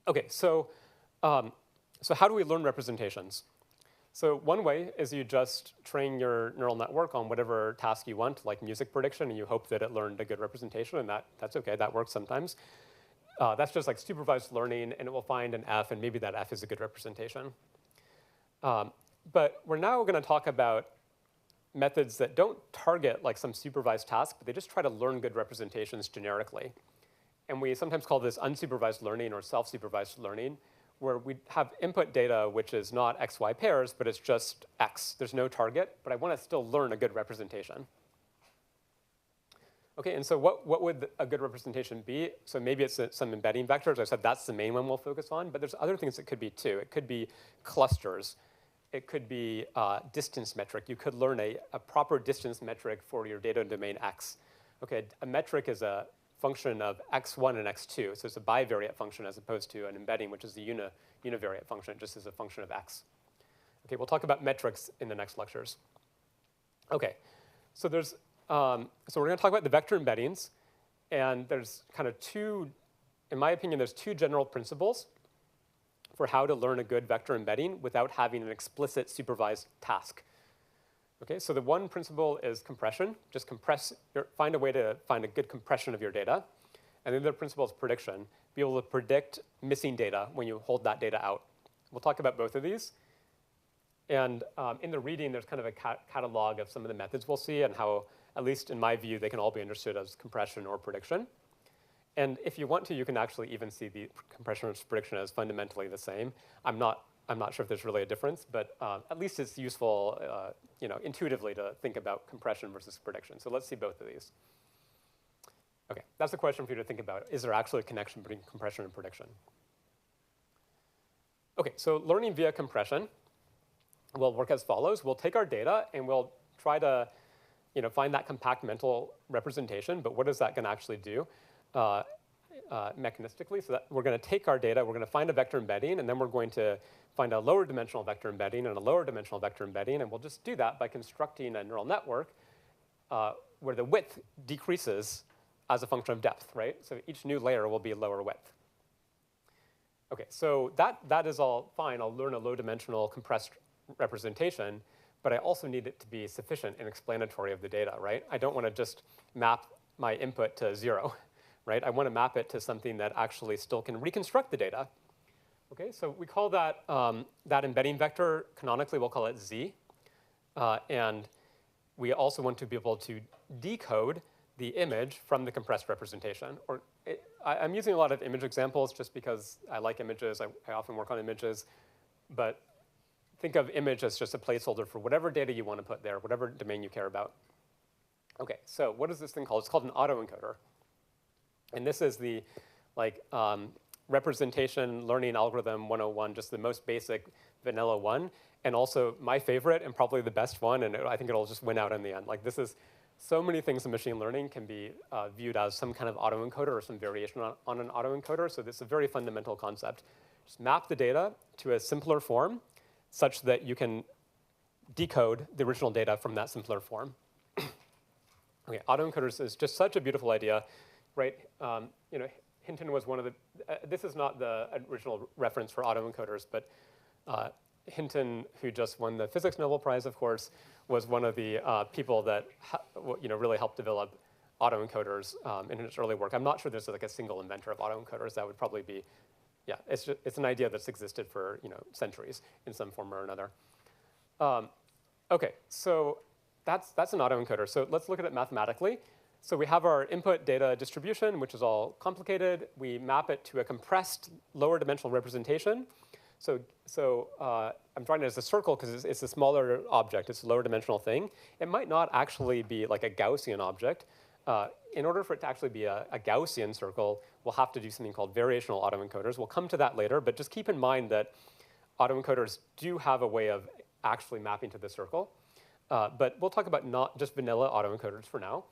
Okay, so how do we learn representations? So one way is you just train your neural network on whatever task you want, like music prediction, and you hope that it learned a good representation, and that's okay, that works sometimes. That's just like supervised learning, and it will find an F, and maybe that F is a good representation. But we're now going to talk about methods that don't target like some supervised task, but they just try to learn good representations generically. And we sometimes call this unsupervised learning or self-supervised learning, where we have input data which is not x, y pairs, but it's just x. There's no target, but I want to still learn a good representation. Okay, and so what would a good representation be? So maybe it's some embedding vectors. I said that's the main one we'll focus on, but there's other things it could be too. It could be clusters. It could be distance metric. You could learn a proper distance metric for your data domain x. Okay, a metric is a function of x1 and x2. So it's a bivariate function as opposed to an embedding, which is the univariate function, just as a function of x. Okay, we'll talk about metrics in the next lectures. Okay, so so we're going to talk about the vector embeddings, and there's kind of in my opinion, there's 2 general principles for how to learn a good vector embedding without having an explicit supervised task. Okay, so the one principle is compression. Just find a way to find a good compression of your data. And then the principle is prediction, be able to predict missing data when you hold that data out. We'll talk about both of these. And in the reading, there's kind of a catalog of some of the methods we'll see and how, at least in my view, they can all be understood as compression or prediction. And if you want to, you can actually even see the compression versus prediction as fundamentally the same. I'm not sure if there's really a difference, but at least it's useful intuitively to think about compression versus prediction. So let's see both of these. OK, that's a question for you to think about. Is there actually a connection between compression and prediction? OK, so learning via compression will work as follows. We'll take our data, and we'll try to find that compact mental representation. But what is that going to actually do mechanistically? So that we're going to take our data, we're going to find a vector embedding, and then we're going to find a lower dimensional vector embedding and a lower dimensional vector embedding. And we'll just do that by constructing a neural network where the width decreases as a function of depth, right? So each new layer will be lower width. OK, so that is all fine. I'll learn a low-dimensional compressed representation, but I also need it to be sufficient and explanatory of the data, right? I don't want to just map my input to 0, right? I want to map it to something that actually still can reconstruct the data. OK, so we call that that embedding vector, canonically, we'll call it Z. And we also want to be able to decode the image from the compressed representation. I'm using a lot of image examples just because I like images. I often work on images. But think of image as just a placeholder for whatever data you want to put there, whatever domain you care about. OK, so what is this thing called? It's called an autoencoder. And this is the representation learning algorithm 101, just the most basic vanilla one, and also my favorite and probably the best one. And I think it'll just win out in the end. This is so many things in machine learning can be viewed as some kind of autoencoder or some variation on an autoencoder. So this is a very fundamental concept. Just map the data to a simpler form such that you can decode the original data from that simpler form. OK, autoencoders is just such a beautiful idea, right? Hinton was one of the, this is not the original reference for autoencoders, but Hinton, who just won the Physics Nobel Prize, of course, was one of the people that really helped develop autoencoders in his early work. I'm not sure there's a single inventor of autoencoders. That would probably be, yeah, it's an idea that's existed for centuries in some form or another. OK, so that's an autoencoder. So let's look at it mathematically. So we have our input data distribution, which is all complicated. We map it to a compressed lower dimensional representation. So I'm drawing it as a circle because it's a smaller object. It's a lower dimensional thing. It might not actually be like a Gaussian object. In order for it to actually be a Gaussian circle, we'll have to do something called variational autoencoders. We'll come to that later, but just keep in mind that autoencoders do have a way of actually mapping to the circle. But we'll talk about not just vanilla autoencoders for now.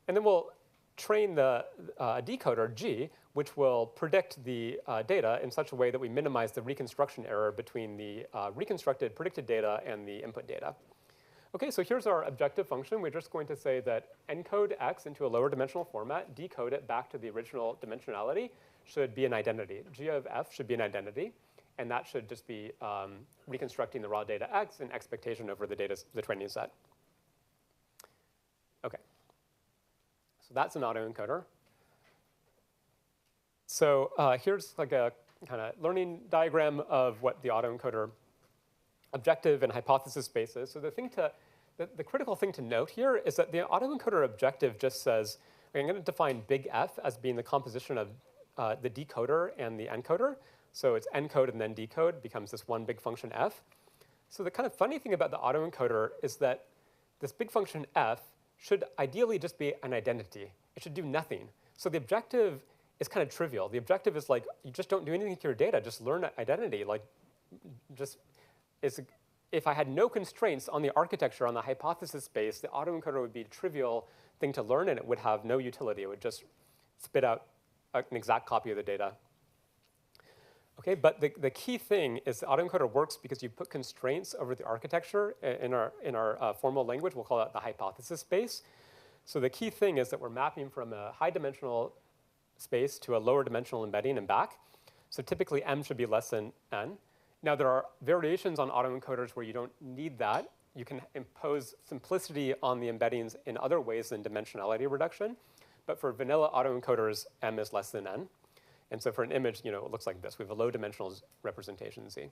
And then we'll train the decoder, G, which will predict the data in such a way that we minimize the reconstruction error between the reconstructed predicted data and the input data. OK, so here's our objective function. We're just going to say that encode x into a lower dimensional format, decode it back to the original dimensionality, should be an identity. G of f should be an identity. And that should just be reconstructing the raw data x and expectation over the training set. OK. So that's an autoencoder. So here's a kind of learning diagram of what the autoencoder objective and hypothesis space is. So the critical thing to note here is that the autoencoder objective just says, I'm going to define big F as being the composition of the decoder and the encoder. So it's encode and then decode becomes this one big function F. So the kind of funny thing about the autoencoder is that this big function F should ideally just be an identity. It should do nothing. So the objective is kind of trivial. The objective is you just don't do anything to your data. Just learn identity. If I had no constraints on the architecture, on the hypothesis space, the autoencoder would be a trivial thing to learn, and it would have no utility. It would just spit out an exact copy of the data. OK, but the key thing is the autoencoder works because you put constraints over the architecture. In our formal language, we'll call that the hypothesis space. So the key thing is that we're mapping from a high dimensional space to a lower dimensional embedding and back. So typically, m should be less than n. Now, there are variations on autoencoders where you don't need that. You can impose simplicity on the embeddings in other ways than dimensionality reduction. But for vanilla autoencoders, m is less than n. And so for an image, it looks like this. We have a low dimensional representation Z.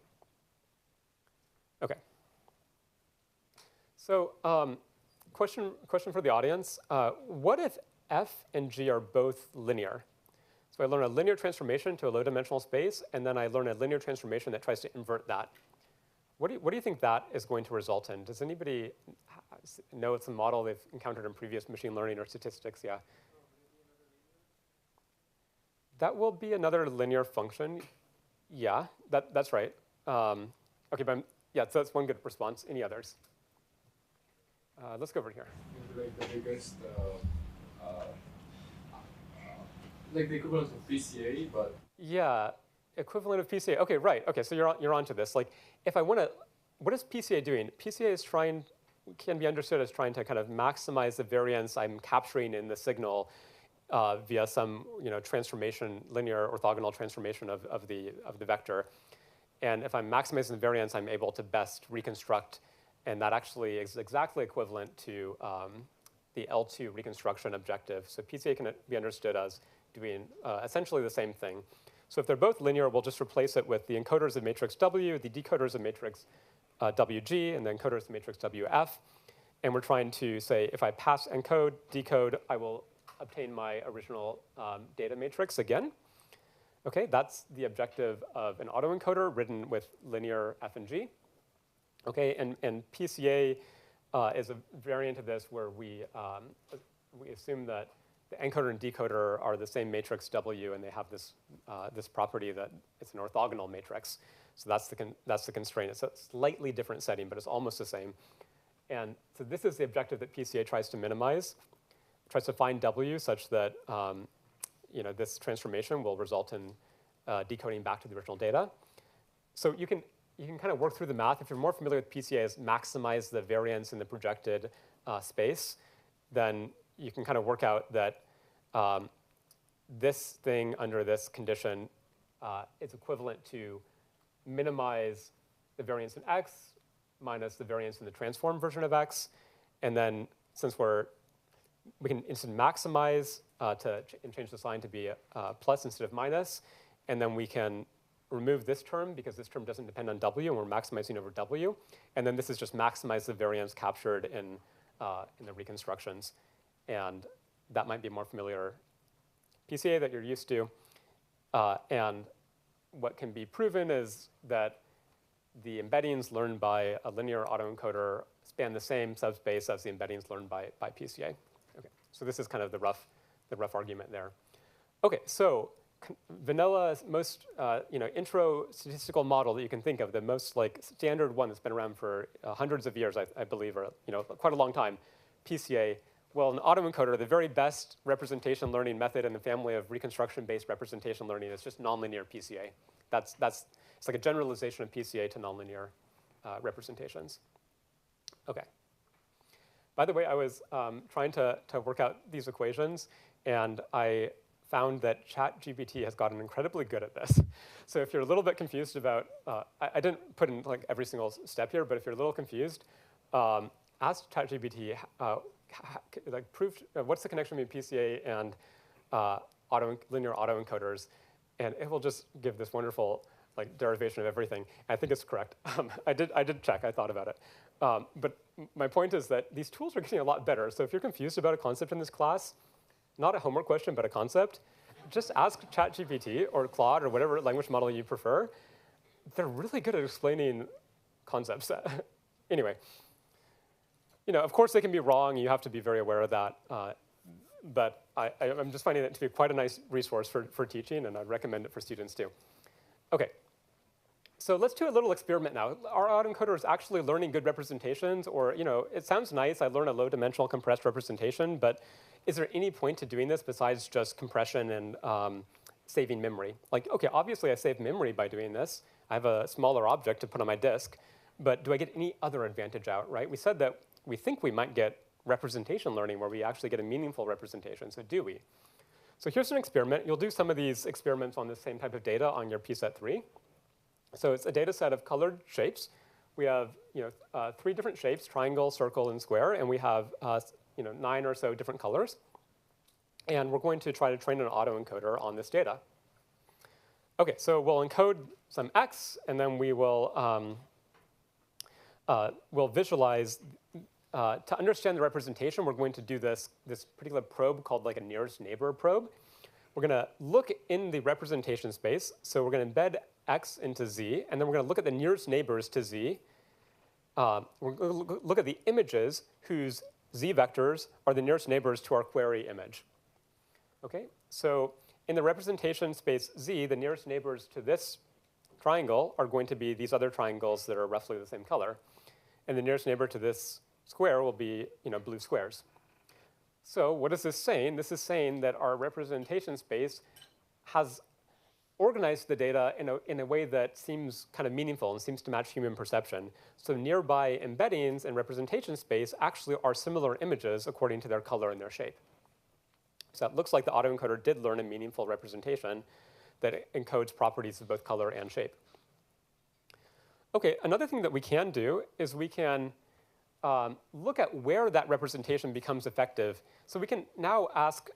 OK. So question for the audience. What if f and g are both linear? So I learn a linear transformation to a low dimensional space, and then I learn a linear transformation that tries to invert that. What do you think that is going to result in? Does anybody know it's a model they've encountered in previous machine learning or statistics? Yeah. That will be another linear function. Yeah, that's right. OK, but yeah, so that's one good response. Any others? Let's go over here. Like the biggest, like the equivalent of PCA, but yeah, equivalent of PCA. OK, right. OK, so you're onto this. Like, if I want to, what is PCA doing? PCA is can be understood as trying to kind of maximize the variance I'm capturing in the signal via some transformation, linear orthogonal transformation of the vector. And if I'm maximizing the variance, I'm able to best reconstruct. And that actually is exactly equivalent to the L2 reconstruction objective. So PCA can be understood as doing essentially the same thing. So if they're both linear, we'll just replace it with the encoders of matrix W, the decoders of matrix WG, and the encoders of matrix WF. And we're trying to say, if I pass encode, decode, I will obtain my original data matrix again. OK, that's the objective of an autoencoder written with linear F and G. OK, and PCA is a variant of this where we assume that the encoder and decoder are the same matrix W, and they have this property that it's an orthogonal matrix. So that's the constraint. It's a slightly different setting, but it's almost the same. And so this is the objective that PCA tries to minimize. It tries to find W such that this transformation will result in decoding back to the original data. So you can kind of work through the math. If you're more familiar with PCA as maximize the variance in the projected space, then you can kind of work out that this thing under this condition is equivalent to minimize the variance in X minus the variance in the transform version of X. And then since we can instant maximize and change the sign to be plus instead of minus, and then we can remove this term because this term doesn't depend on W, and we're maximizing over W. And then this is just maximize the variance captured in the reconstructions. And that might be more familiar PCA that you're used to. And what can be proven is that the embeddings learned by a linear autoencoder span the same subspace as the embeddings learned by PCA. Okay, so this is kind of the rough argument there. Okay, so vanilla's most intro statistical model that you can think of, the most standard one that's been around for hundreds of years, I believe, or quite a long time, PCA. Well, an autoencoder, the very best representation learning method in the family of reconstruction-based representation learning is just nonlinear PCA. It's like a generalization of PCA to nonlinear representations. Okay. By the way, I was trying to work out these equations, and I found that ChatGPT has gotten incredibly good at this. So if you're a little bit confused about, I didn't put in every single step here, but if you're a little confused, ask ChatGPT what's the connection between PCA and linear autoencoders, and it will just give this wonderful derivation of everything. And I think it's correct. I did check. I thought about it. But my point is that these tools are getting a lot better. So if you're confused about a concept in this class, not a homework question, but a concept, just ask ChatGPT or Claude or whatever language model you prefer. They're really good at explaining concepts. Anyway, of course they can be wrong. You have to be very aware of that. But I'm just finding it to be quite a nice resource for teaching, and I'd recommend it for students too. OK. So let's do a little experiment now. Are autoencoders actually learning good representations? Or it sounds nice. I learn a low-dimensional compressed representation. But is there any point to doing this besides just compression and saving memory? OK, obviously I save memory by doing this. I have a smaller object to put on my disk. But do I get any other advantage out, right? We said that we think we might get representation learning where we actually get a meaningful representation. So do we? So here's an experiment. You'll do some of these experiments on the same type of data on your PSET 3. So it's a data set of colored shapes. We have 3 different shapes, triangle, circle, and square. And we have 9 or so different colors. And we're going to try to train an autoencoder on this data. OK, so we'll encode some x, and then we will we'll visualize. To understand the representation, we're going to do this particular probe called like a nearest neighbor probe. We're going to look in the representation space. So we're going to embed x into z, and then we're going to look at the nearest neighbors to z. We're going to look at the images whose z vectors are the nearest neighbors to our query image. OK, so in the representation space z, the nearest neighbors to this triangle are going to be these other triangles that are roughly the same color. And the nearest neighbor to this square will be blue squares. So what is this saying? This is saying that our representation space has organized the data in a way that seems kind of meaningful and seems to match human perception. So nearby embeddings in representation space actually are similar images according to their color and their shape. So it looks like the autoencoder did learn a meaningful representation that encodes properties of both color and shape. OK, another thing that we can do is we can look at where that representation becomes effective. So we can now ask,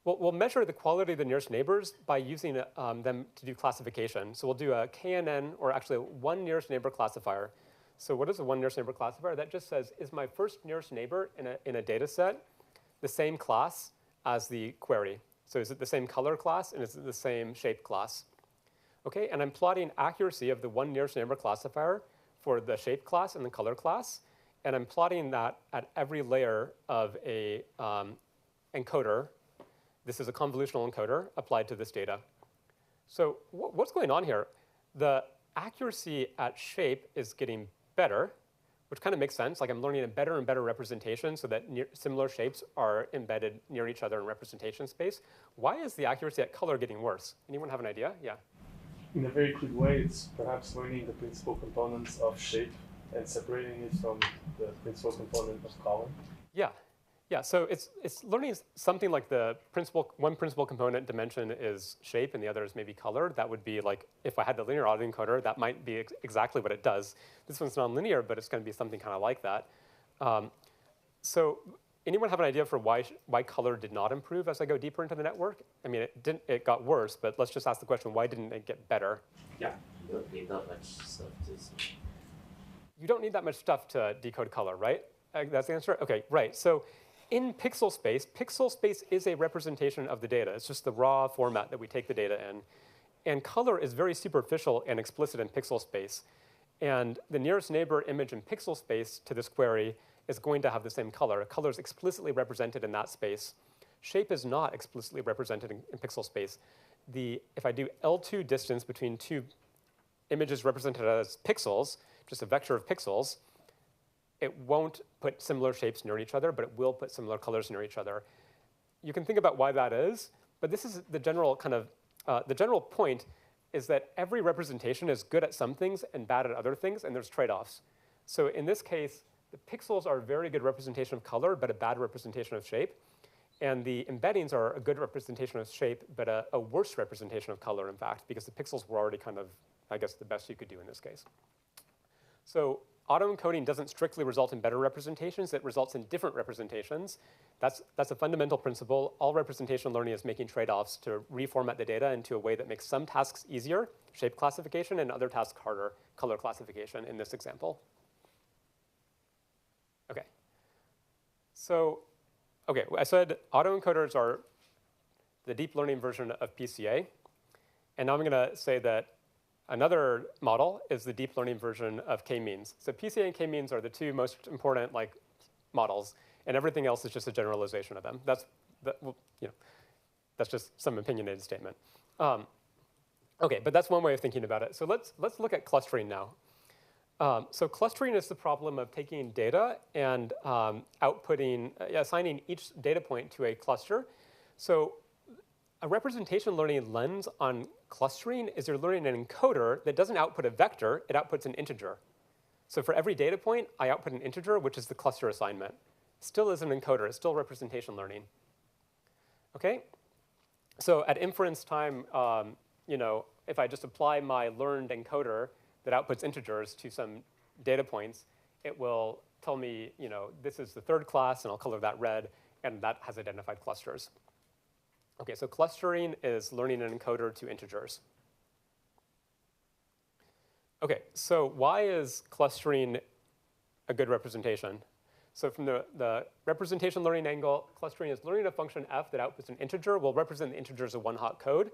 well, we'll measure the quality of the nearest neighbors by using them to do classification. So we'll do a KNN, or actually a one nearest neighbor classifier. So what is a one nearest neighbor classifier? That just says, is my first nearest neighbor in a data set the same class as the query? So is it the same color class, and is it the same shape class? OK, and I'm plotting accuracy of the one nearest neighbor classifier for the shape class and the color class. And I'm plotting that at every layer of a encoder. This is a convolutional encoder applied to this data. So what's going on here? The accuracy at shape is getting better, which kind of makes sense. Like I'm learning a better and better representation so that similar shapes are embedded near each other in representation space. Why is the accuracy at color getting worse? Anyone have an idea? Yeah. In a very crude way, it's perhaps learning the principal components of shape and separating it from the principal component of color. Yeah. So it's learning something like one principal component dimension is shape, and the other is maybe color. That would be like if I had the linear autoencoder, that might be exactly what it does. This one's nonlinear, but it's going to be something kind of like that. So anyone have an idea for why color did not improve as I go deeper into the network? I mean, it got worse, but let's just ask the question: why didn't it get better? Yeah. You don't need that much stuff to. You don't need that much stuff to decode color, right? That's the answer? OK, right. So in pixel space is a representation of the data. It's just the raw format that we take the data in. And color is very superficial and explicit in pixel space. And the nearest neighbor image in pixel space to this query is going to have the same color. Color is explicitly represented in that space. Shape is not explicitly represented in pixel space. If I do L2 distance between two images represented as pixels, just a vector of pixels, it won't put similar shapes near each other, but it will put similar colors near each other. You can think about why that is, but this is the general the general point is that every representation is good at some things and bad at other things, and there's trade-offs. So in this case, the pixels are a very good representation of color, but a bad representation of shape. And the embeddings are a good representation of shape, but a worse representation of color, in fact, because the pixels were already kind of, I guess, the best you could do in this case. So autoencoding doesn't strictly result in better representations. It results in different representations. That's a fundamental principle. All representation learning is making trade-offs to reformat the data into a way that makes some tasks easier, shape classification, and other tasks harder, color classification in this example. OK. So I said autoencoders are the deep learning version of PCA. And now I'm going to say that another model is the deep learning version of k-means. So PCA and k-means are the two most important models, and everything else is just a generalization of them. That's just some opinionated statement. OK, but that's one way of thinking about it. So let's look at clustering now. So clustering is the problem of taking data and assigning each data point to a cluster. So a representation learning lens on clustering is you're learning an encoder that doesn't output a vector, it outputs an integer. So for every data point, I output an integer, which is the cluster assignment. Still is an encoder, it's still representation learning. OK? So at inference time, if I just apply my learned encoder that outputs integers to some data points, it will tell me, this is the third class, and I'll color that red, and that has identified clusters. Okay, so clustering is learning an encoder to integers. Okay, so why is clustering a good representation? So from the representation learning angle, clustering is learning a function f that outputs an integer. We'll represent the integer as a one-hot code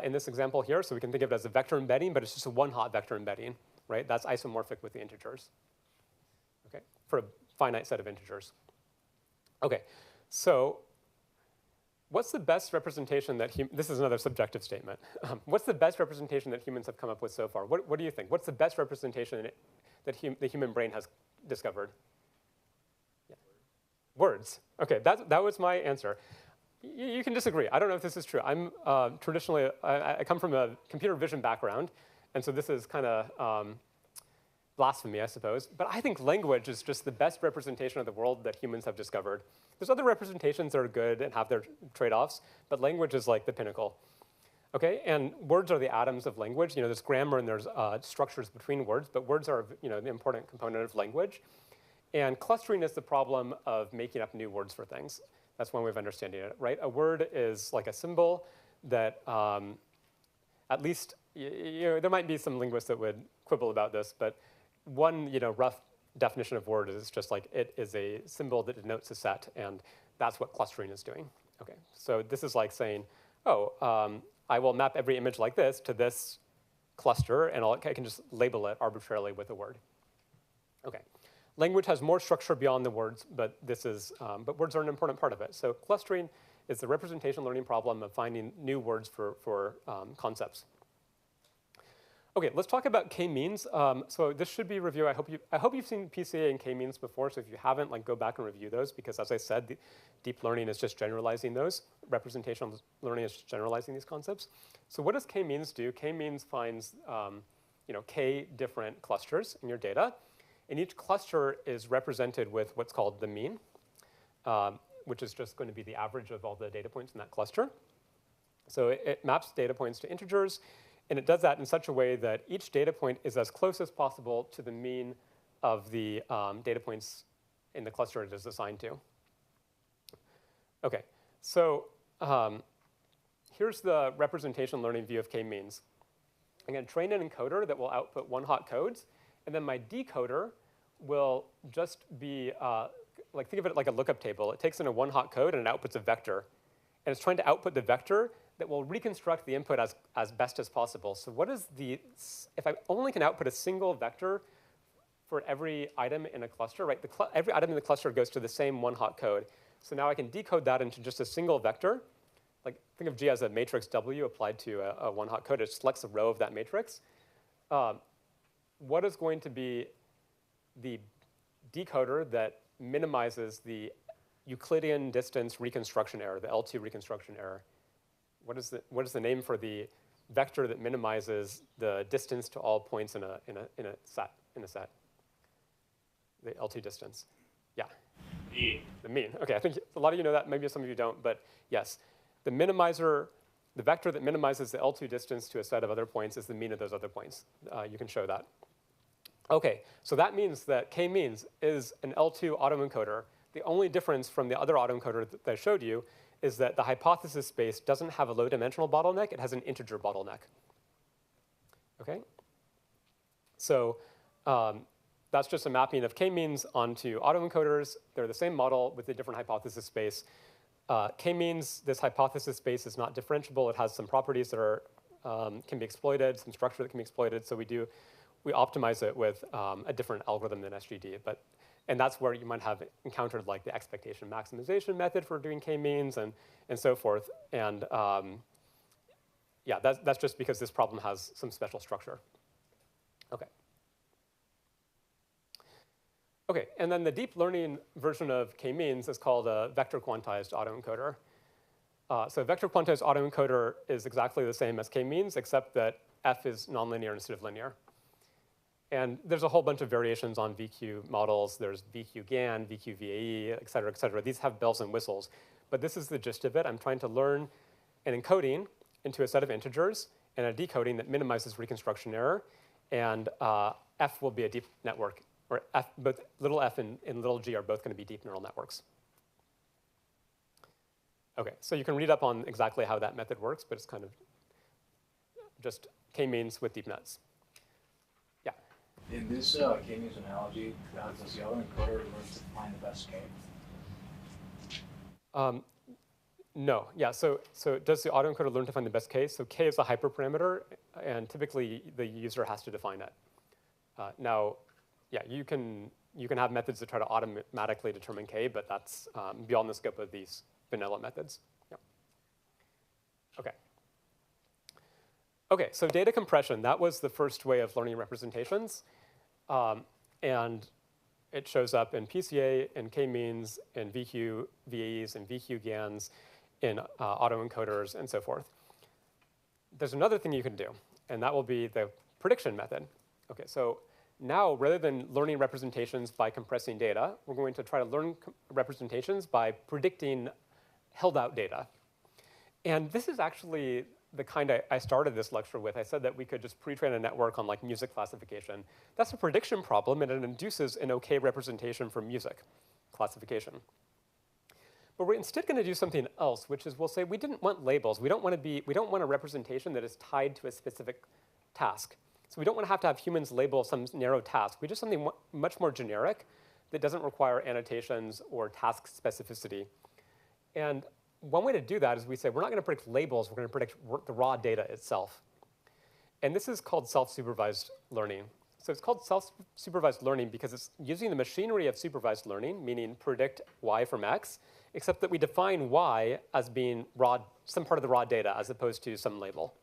in this example here. So we can think of it as a vector embedding, but it's just a one-hot vector embedding, right? That's isomorphic with the integers, okay, for a finite set of integers. Okay, so what's the best representation that this is another subjective statement. What's the best representation that humans have come up with so far? What do you think? What's the best representation that the human brain has discovered? Yeah. Words. Okay, that was my answer. You can disagree. I don't know if this is true. I'm traditionally, I come from a computer vision background, and so this is kind of blasphemy, I suppose. But I think language is just the best representation of the world that humans have discovered. There's other representations that are good and have their trade-offs, but language is like the pinnacle. Okay, and words are the atoms of language. You know, there's grammar and there's structures between words, but words are, you know, the important component of language. And clustering is the problem of making up new words for things. That's one way of understanding it, right? A word is like a symbol that, at least, you know, there might be some linguists that would quibble about this, but one, you know, rough definition of word is just like it is a symbol that denotes a set, and that's what clustering is doing. Okay, so this is like saying, oh, I will map every image like this to this cluster, and I can just label it arbitrarily with a word. Okay, language has more structure beyond the words, but but words are an important part of it. So clustering is the representation learning problem of finding new words for concepts. Okay, let's talk about k-means. So this should be a review. I hope you've seen PCA and k-means before. So if you haven't, like, go back and review those, because as I said, deep learning is just generalizing those. Representational learning is just generalizing these concepts. So what does k-means do? K-means finds you know, k different clusters in your data, and each cluster is represented with what's called the mean, which is just going to be the average of all the data points in that cluster. So it maps data points to integers. And it does that in such a way that each data point is as close as possible to the mean of the data points in the cluster it is assigned to. Okay, so here's the representation learning view of k-means. I'm going to train an encoder that will output one-hot codes, and then my decoder will just be, like, think of it like a lookup table. It takes in a one-hot code and it outputs a vector. And it's trying to output the vector that will reconstruct the input as best as possible. So what is if I only can output a single vector for every item in a cluster, right? Every item in the cluster goes to the same one-hot code. So now I can decode that into just a single vector. Like, think of G as a matrix W applied to a one-hot code. It selects a row of that matrix. What is going to be the decoder that minimizes the Euclidean distance reconstruction error, the L2 reconstruction error? What is the name for the vector that minimizes the distance to all points in a set? The L2 distance. Yeah. Mean. The mean. Okay, I think a lot of you know that. Maybe some of you don't, but yes, the minimizer, the vector that minimizes the L2 distance to a set of other points is the mean of those other points. You can show that. Okay, so that means that k-means is an L2 autoencoder. The only difference from the other autoencoder that I showed you is that the hypothesis space doesn't have a low-dimensional bottleneck. It has an integer bottleneck. Okay? So that's just a mapping of k-means onto autoencoders. They're the same model with a different hypothesis space. K-means, this hypothesis space is not differentiable. It has some properties that are, can be exploited, some structure that can be exploited. So we optimize it with a different algorithm than SGD. And that's where you might have encountered, like, the expectation maximization method for doing k-means and so forth. And yeah, that's just because this problem has some special structure. Okay. Okay, and then the deep learning version of k-means is called a vector quantized autoencoder. So vector quantized autoencoder is exactly the same as k-means, except that f is nonlinear instead of linear. And there's a whole bunch of variations on VQ models. There's VQ-GAN, VQ-VAE, et cetera, et cetera. These have bells and whistles. But this is the gist of it. I'm trying to learn an encoding into a set of integers and a decoding that minimizes reconstruction error. And F will be a deep network. Or both little f and little g are both going to be deep neural networks. Okay, so you can read up on exactly how that method works, but it's kind of just k-means with deep nets. Yeah? In this k-means analogy, does the autoencoder learn to find the best k? No, yeah, so does the autoencoder learn to find the best k? So k is a hyperparameter, and typically the user has to define it. Now, yeah, you can have methods that try to automatically determine k, but that's beyond the scope of these vanilla methods. Yeah. Okay. Okay, so data compression, that was the first way of learning representations. And it shows up in PCA, in k-means, in VQ VAEs, in VQ GANs, in autoencoders, and so forth. There's another thing you can do, and that will be the prediction method. Okay, so now, rather than learning representations by compressing data, we're going to try to learn representations by predicting held-out data. And this is actually the kind I started this lecture with. I said that we could just pre-train a network on like music classification. That's a prediction problem, and it induces an OK representation for music classification. But we're instead going to do something else, which is we'll say we didn't want labels. We don't want a representation that is tied to a specific task. So we don't want to have humans label some narrow task. We just something much more generic that doesn't require annotations or task specificity. And one way to do that is we say we're not going to predict labels. We're going to predict the raw data itself. And this is called self-supervised learning. So it's called self-supervised learning because it's using the machinery of supervised learning, meaning predict y from x, except that we define y as being some part of the raw data as opposed to some label.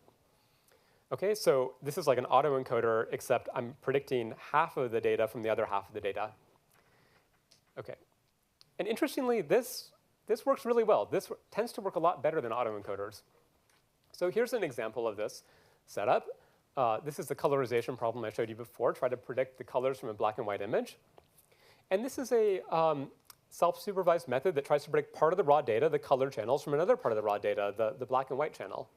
Okay, so this is like an autoencoder, except I'm predicting half of the data from the other half of the data. Okay, and interestingly, this works really well. This tends to work a lot better than autoencoders. So here's an example of this setup. This is the colorization problem I showed you before. Try to predict the colors from a black and white image. And this is a self-supervised method that tries to predict part of the raw data, the color channels, from another part of the raw data, the black and white channel.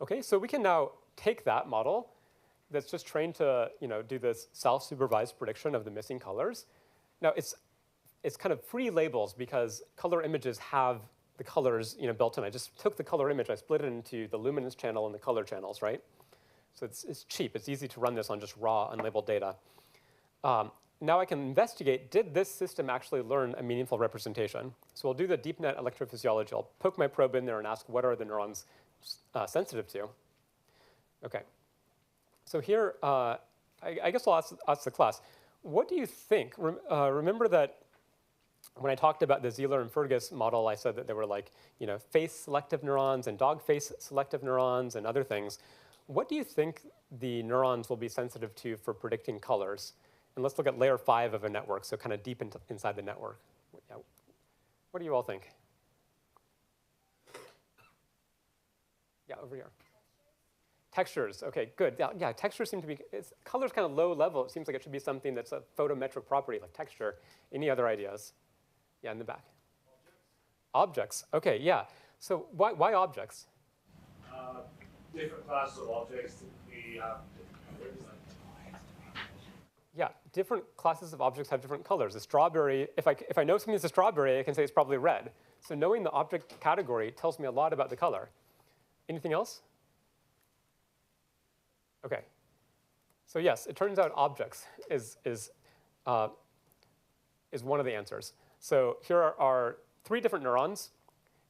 Okay, so we can now take that model that's just trained to do this self-supervised prediction of the missing colors. Now, it's kind of free labels because color images have the colors built in. I just took the color image, I split it into the luminance channel and the color channels, right? So it's cheap. It's easy to run this on just raw, unlabeled data. Now I can investigate, did this system actually learn a meaningful representation? So I'll do the deep net electrophysiology. I'll poke my probe in there and ask what are the neurons sensitive to. Okay. So here, I guess I'll ask the class, what do you think? Remember that when I talked about the Zieler and Fergus model, I said that there were like, face selective neurons and dog face selective neurons and other things. What do you think the neurons will be sensitive to for predicting colors? And let's look at layer 5 of a network, so kind of deep inside the network. Yeah. What do you all think? Yeah, over here. Textures, okay, good. Yeah, textures seem to be, color's kind of low level. It seems like it should be something that's a photometric property like texture. Any other ideas? Yeah, in the back. Objects, okay, yeah. So why objects? Different classes of objects typically have different colors. Yeah, different classes of objects have different colors. A strawberry, if I know something's a strawberry, I can say it's probably red. So knowing the object category tells me a lot about the color. Anything else? Okay. So yes, it turns out objects is one of the answers. So here are 3 different neurons,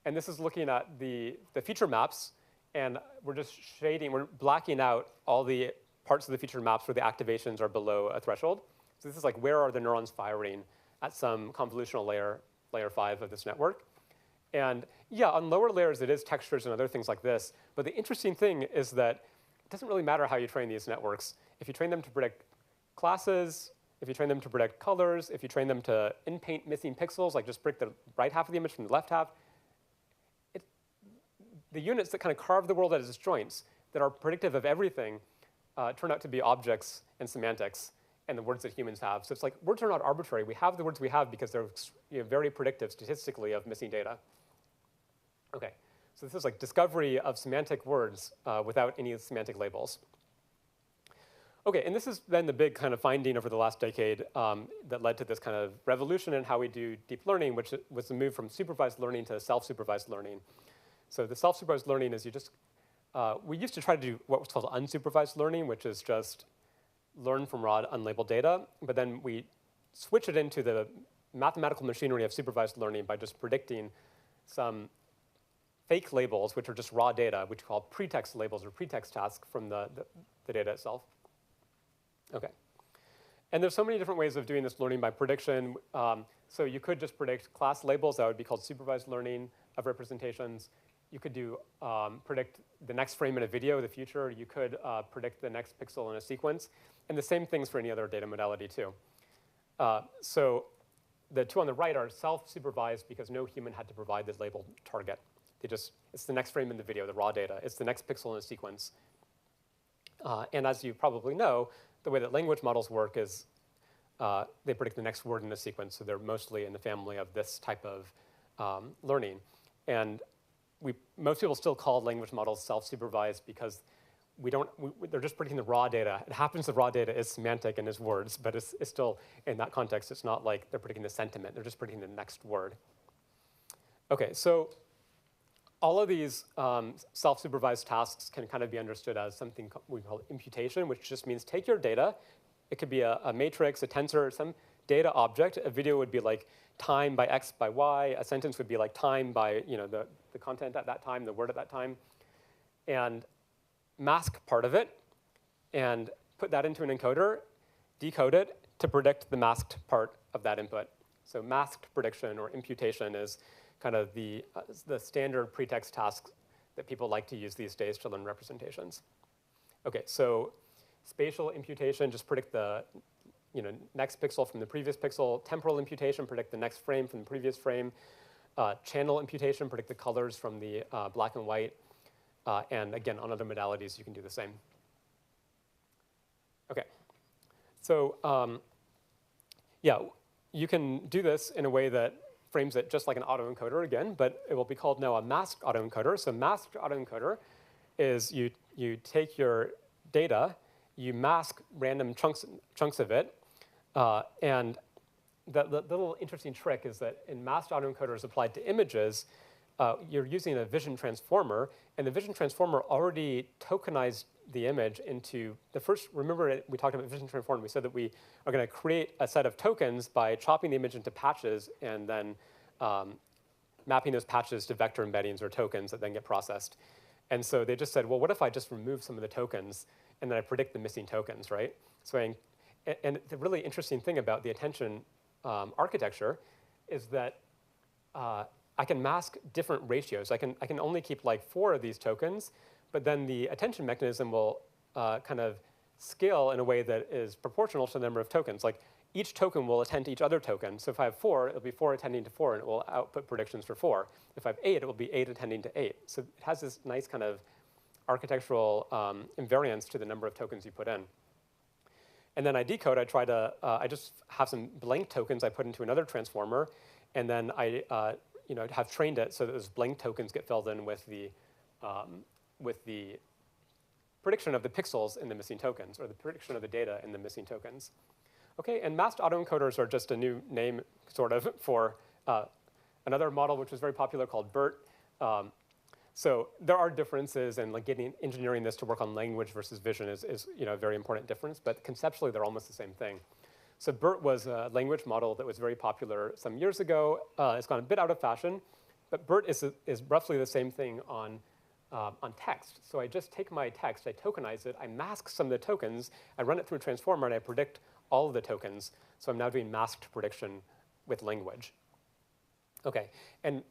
and this is looking at the feature maps, and we're just we're blacking out all the parts of the feature maps where the activations are below a threshold. So this is like where are the neurons firing at some convolutional layer 5 of this network. And yeah, on lower layers, it is textures and other things like this. But the interesting thing is that it doesn't really matter how you train these networks. If you train them to predict classes, if you train them to predict colors, if you train them to in-paint missing pixels, like just predict the right half of the image from the left half, the units that kind of carve the world at its joints, that are predictive of everything, turn out to be objects and semantics and the words that humans have. So it's like words are not arbitrary. We have the words we have because they're very predictive statistically of missing data. Okay, so this is like discovery of semantic words without any semantic labels. Okay, and this has been the big kind of finding over the last decade that led to this kind of revolution in how we do deep learning, which was the move from supervised learning to self-supervised learning. So the self-supervised learning is you just, we used to try to do what was called unsupervised learning, which is just learn from raw unlabeled data, but then we switch it into the mathematical machinery of supervised learning by just predicting some fake labels, which are just raw data, which we call pretext labels or pretext tasks from the data itself. Okay. And there's so many different ways of doing this learning by prediction. So you could just predict class labels. That would be called supervised learning of representations. You could do predict the next frame in a video, the future. You could predict the next pixel in a sequence. And the same things for any other data modality, too. So the two on the right are self-supervised because no human had to provide the labeled target. It's the next frame in the video, the raw data. It's the next pixel in a sequence. And as you probably know, the way that language models work is they predict the next word in a sequence. So they're mostly in the family of this type of learning. And most people still call language models self-supervised because they're just predicting the raw data. It happens the raw data is semantic and is words, but it's still, in that context, it's not like they're predicting the sentiment. They're just predicting the next word. Okay, so all of these self-supervised tasks can kind of be understood as something we call imputation, which just means take your data. It could be a matrix, a tensor, some data object. A video would be like time by x by y. A sentence would be like time by the content at that time, the word at that time. And mask part of it and put that into an encoder, decode it to predict the masked part of that input. So masked prediction or imputation is kind of the standard pretext tasks that people like to use these days to learn representations. Okay, so spatial imputation, just predict the next pixel from the previous pixel. Temporal imputation, predict the next frame from the previous frame. Channel imputation, predict the colors from the black and white. And again, on other modalities, you can do the same. Okay, so yeah, you can do this in a way that frames it just like an autoencoder again, but it will be called now a masked autoencoder. So masked autoencoder is you take your data, you mask random chunks of it, and the little interesting trick is that in masked autoencoders applied to images, you're using a vision transformer, and the vision transformer already tokenized the image into the first. Remember, we talked about vision transformer. We said that we are going to create a set of tokens by chopping the image into patches and then mapping those patches to vector embeddings or tokens that then get processed. And so they just said, well, what if I just remove some of the tokens and then I predict the missing tokens, right? So and the really interesting thing about the attention architecture is that I can mask different ratios. I can only keep like 4 of these tokens, but then the attention mechanism will kind of scale in a way that is proportional to the number of tokens. Like each token will attend to each other token. So if I have 4, it'll be 4 attending to 4, and it will output predictions for 4. If I have 8, it will be 8 attending to 8. So it has this nice kind of architectural invariance to the number of tokens you put in. And then I decode. I just have some blank tokens I put into another transformer, and then I have trained it so that those blank tokens get filled in with the prediction of the pixels in the missing tokens, or the prediction of the data in the missing tokens. Okay, and masked autoencoders are just a new name, sort of, for another model which was very popular called BERT. So there are differences, and like engineering this to work on language versus vision is a very important difference, but conceptually they're almost the same thing. So BERT was a language model that was very popular some years ago. It's gone a bit out of fashion, but BERT is roughly the same thing on text. So I just take my text, I tokenize it, I mask some of the tokens, I run it through a transformer, and I predict all of the tokens. So I'm now doing masked prediction with language. Okay, and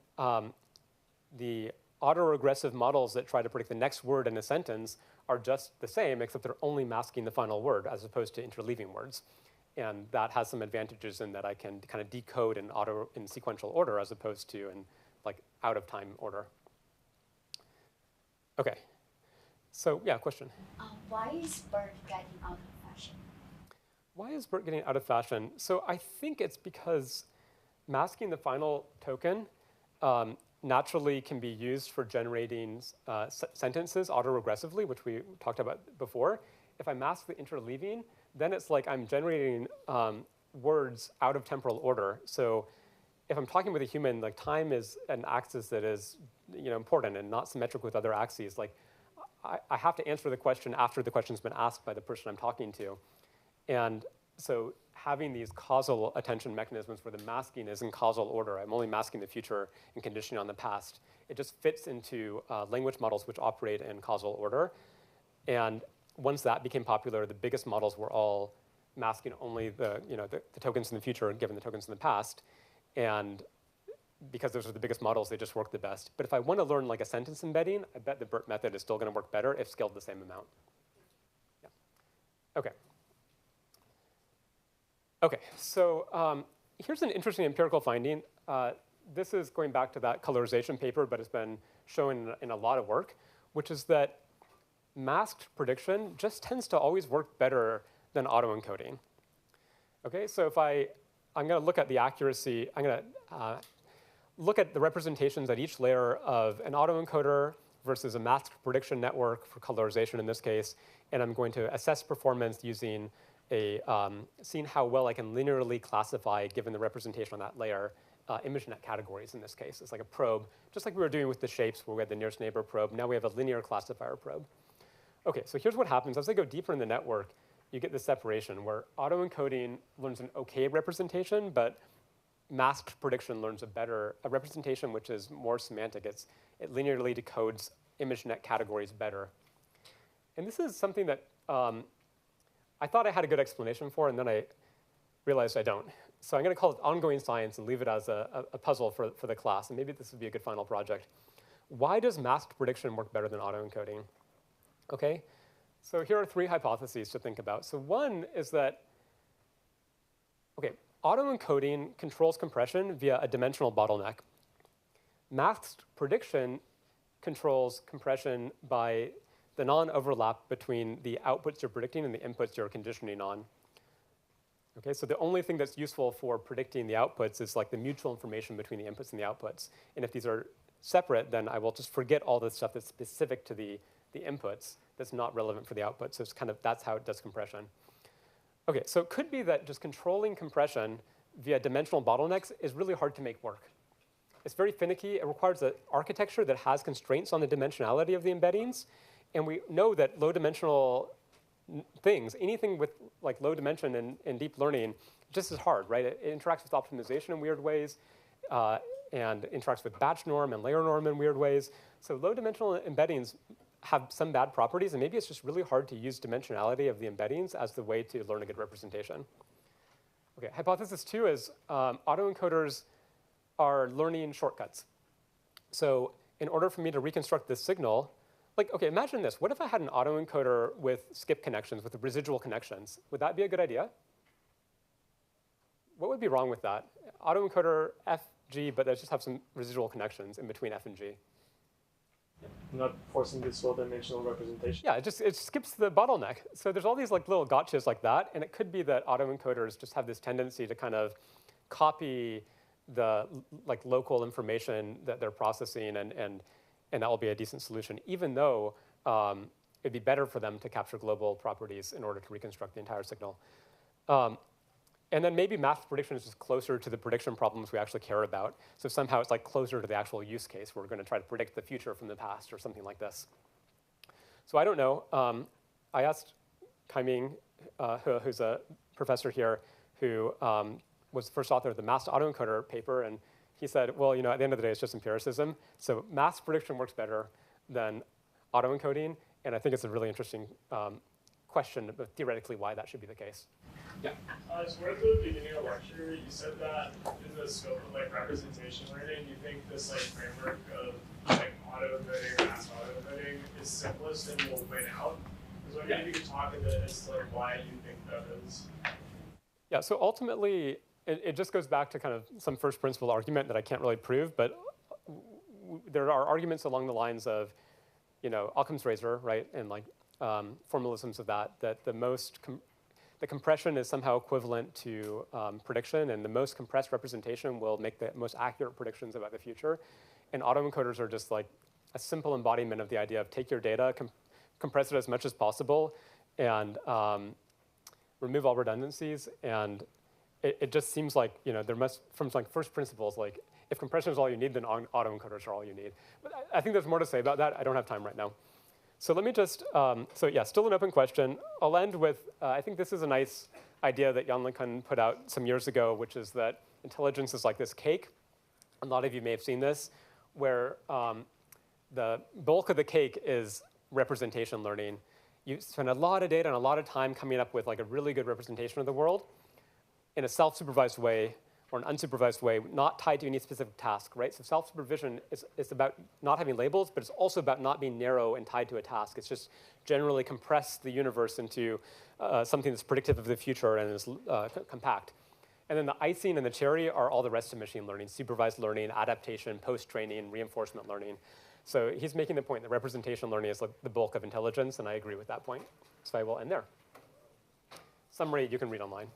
the autoregressive models that try to predict the next word in a sentence are just the same, except they're only masking the final word as opposed to interleaving words. And that has some advantages in that I can kind of decode in sequential order as opposed to in like out of time order. Okay, so yeah, question. Why is BERT getting out of fashion? Why is BERT getting out of fashion? So I think it's because masking the final token naturally can be used for generating sentences autoregressively, which we talked about before. if I mask the interleaving, then it's like I'm generating words out of temporal order. So if I'm talking with a human, like time is an axis that is important and not symmetric with other axes. Like I have to answer the question after the question's been asked by the person I'm talking to. And so having these causal attention mechanisms where the masking is in causal order, I'm only masking the future and conditioning on the past, it just fits into language models which operate in causal order. And once that became popular, the biggest models were all masking only the tokens in the future given the tokens in the past. And because those are the biggest models, they just work the best. But if I want to learn like a sentence embedding, I bet the BERT method is still going to work better if scaled the same amount. Yeah. OK. OK, so here's an interesting empirical finding. This is going back to that colorization paper, but it's been shown in a lot of work, which is that masked prediction just tends to always work better than autoencoding. OK, so if I'm going to look at the accuracy, I'm going to look at the representations at each layer of an autoencoder versus a masked prediction network for colorization in this case, and I'm going to assess performance using seeing how well I can linearly classify, given the representation on that layer, ImageNet categories in this case. It's like a probe, just like we were doing with the shapes where we had the nearest neighbor probe. Now we have a linear classifier probe. OK, so here's what happens. As I go deeper in the network, you get this separation where autoencoding learns an OK representation, but masked prediction learns a representation which is more semantic. It linearly decodes ImageNet categories better. And this is something that I thought I had a good explanation for, and then I realized I don't. So I'm going to call it ongoing science and leave it as a puzzle for the class. And maybe this would be a good final project. Why does masked prediction work better than autoencoding? OK, so here are 3 hypotheses to think about. So one is that, OK, autoencoding controls compression via a dimensional bottleneck. Masked prediction controls compression by the non-overlap between the outputs you're predicting and the inputs you're conditioning on. Okay, so the only thing that's useful for predicting the outputs is like the mutual information between the inputs and the outputs. And if these are separate, then I will just forget all the stuff that's specific to the inputs that's not relevant for the outputs. So it's kind of, that's how it does compression. Okay, so it could be that just controlling compression via dimensional bottlenecks is really hard to make work. It's very finicky. It requires an architecture that has constraints on the dimensionality of the embeddings. And we know that low-dimensional things, anything with like low dimension in deep learning, just as hard, right? It interacts with optimization in weird ways, and interacts with batch norm and layer norm in weird ways. So low-dimensional embeddings have some bad properties, and maybe it's just really hard to use dimensionality of the embeddings as the way to learn a good representation. Okay, hypothesis 2 is autoencoders are learning shortcuts. So in order for me to reconstruct this signal, like, OK, imagine this. What if I had an autoencoder with skip connections, with residual connections? Would that be a good idea? What would be wrong with that? Autoencoder F, G, but they just have some residual connections in between F and G. Not forcing this low-dimensional representation. Yeah, it skips the bottleneck. So there's all these like little gotchas like that, and it could be that autoencoders just have this tendency to kind of copy the like local information that they're processing, and that will be a decent solution, even though it'd be better for them to capture global properties in order to reconstruct the entire signal. And then maybe masked prediction is just closer to the prediction problems we actually care about. So somehow it's like closer to the actual use case where we're going to try to predict the future from the past or something like this. So I don't know. I asked Kaiming, who's a professor here, who was the first author of the masked autoencoder paper, and he said, well, at the end of the day, it's just empiricism. So masked prediction works better than autoencoding, and I think it's a really interesting question, but theoretically why that should be the case. Yeah. So at the beginning of the lecture, you said that in the scope of like representation learning, you think this like framework of like autoencoding or masked autoencoding is simplest and will win out. I was wondering if you could talk a bit as to like why you think that is. Yeah. So ultimately, it just goes back to kind of some first principle argument that I can't really prove, but there are arguments along the lines of, Occam's razor, right, and like formalisms of that the compression is somehow equivalent to prediction, and the most compressed representation will make the most accurate predictions about the future. And autoencoders are just like a simple embodiment of the idea of take your data, compress it as much as possible, and remove all redundancies. And it just seems like, there must, from like first principles, like if compression is all you need, then autoencoders are all you need. But I think there's more to say about that. I don't have time right now. So let me just, still an open question. I'll end with, I think this is a nice idea that Jan LeCun put out some years ago, which is that intelligence is like this cake. A lot of you may have seen this, where the bulk of the cake is representation learning. You spend a lot of data and a lot of time coming up with like a really good representation of the world in a self-supervised way or an unsupervised way, not tied to any specific task, right? So self-supervision is about not having labels, but it's also about not being narrow and tied to a task. It's just generally compress the universe into something that's predictive of the future and is compact. And then the icing and the cherry are all the rest of machine learning: supervised learning, adaptation, post-training, reinforcement learning. So he's making the point that representation learning is like the bulk of intelligence, and I agree with that point. So I will end there. Summary you can read online.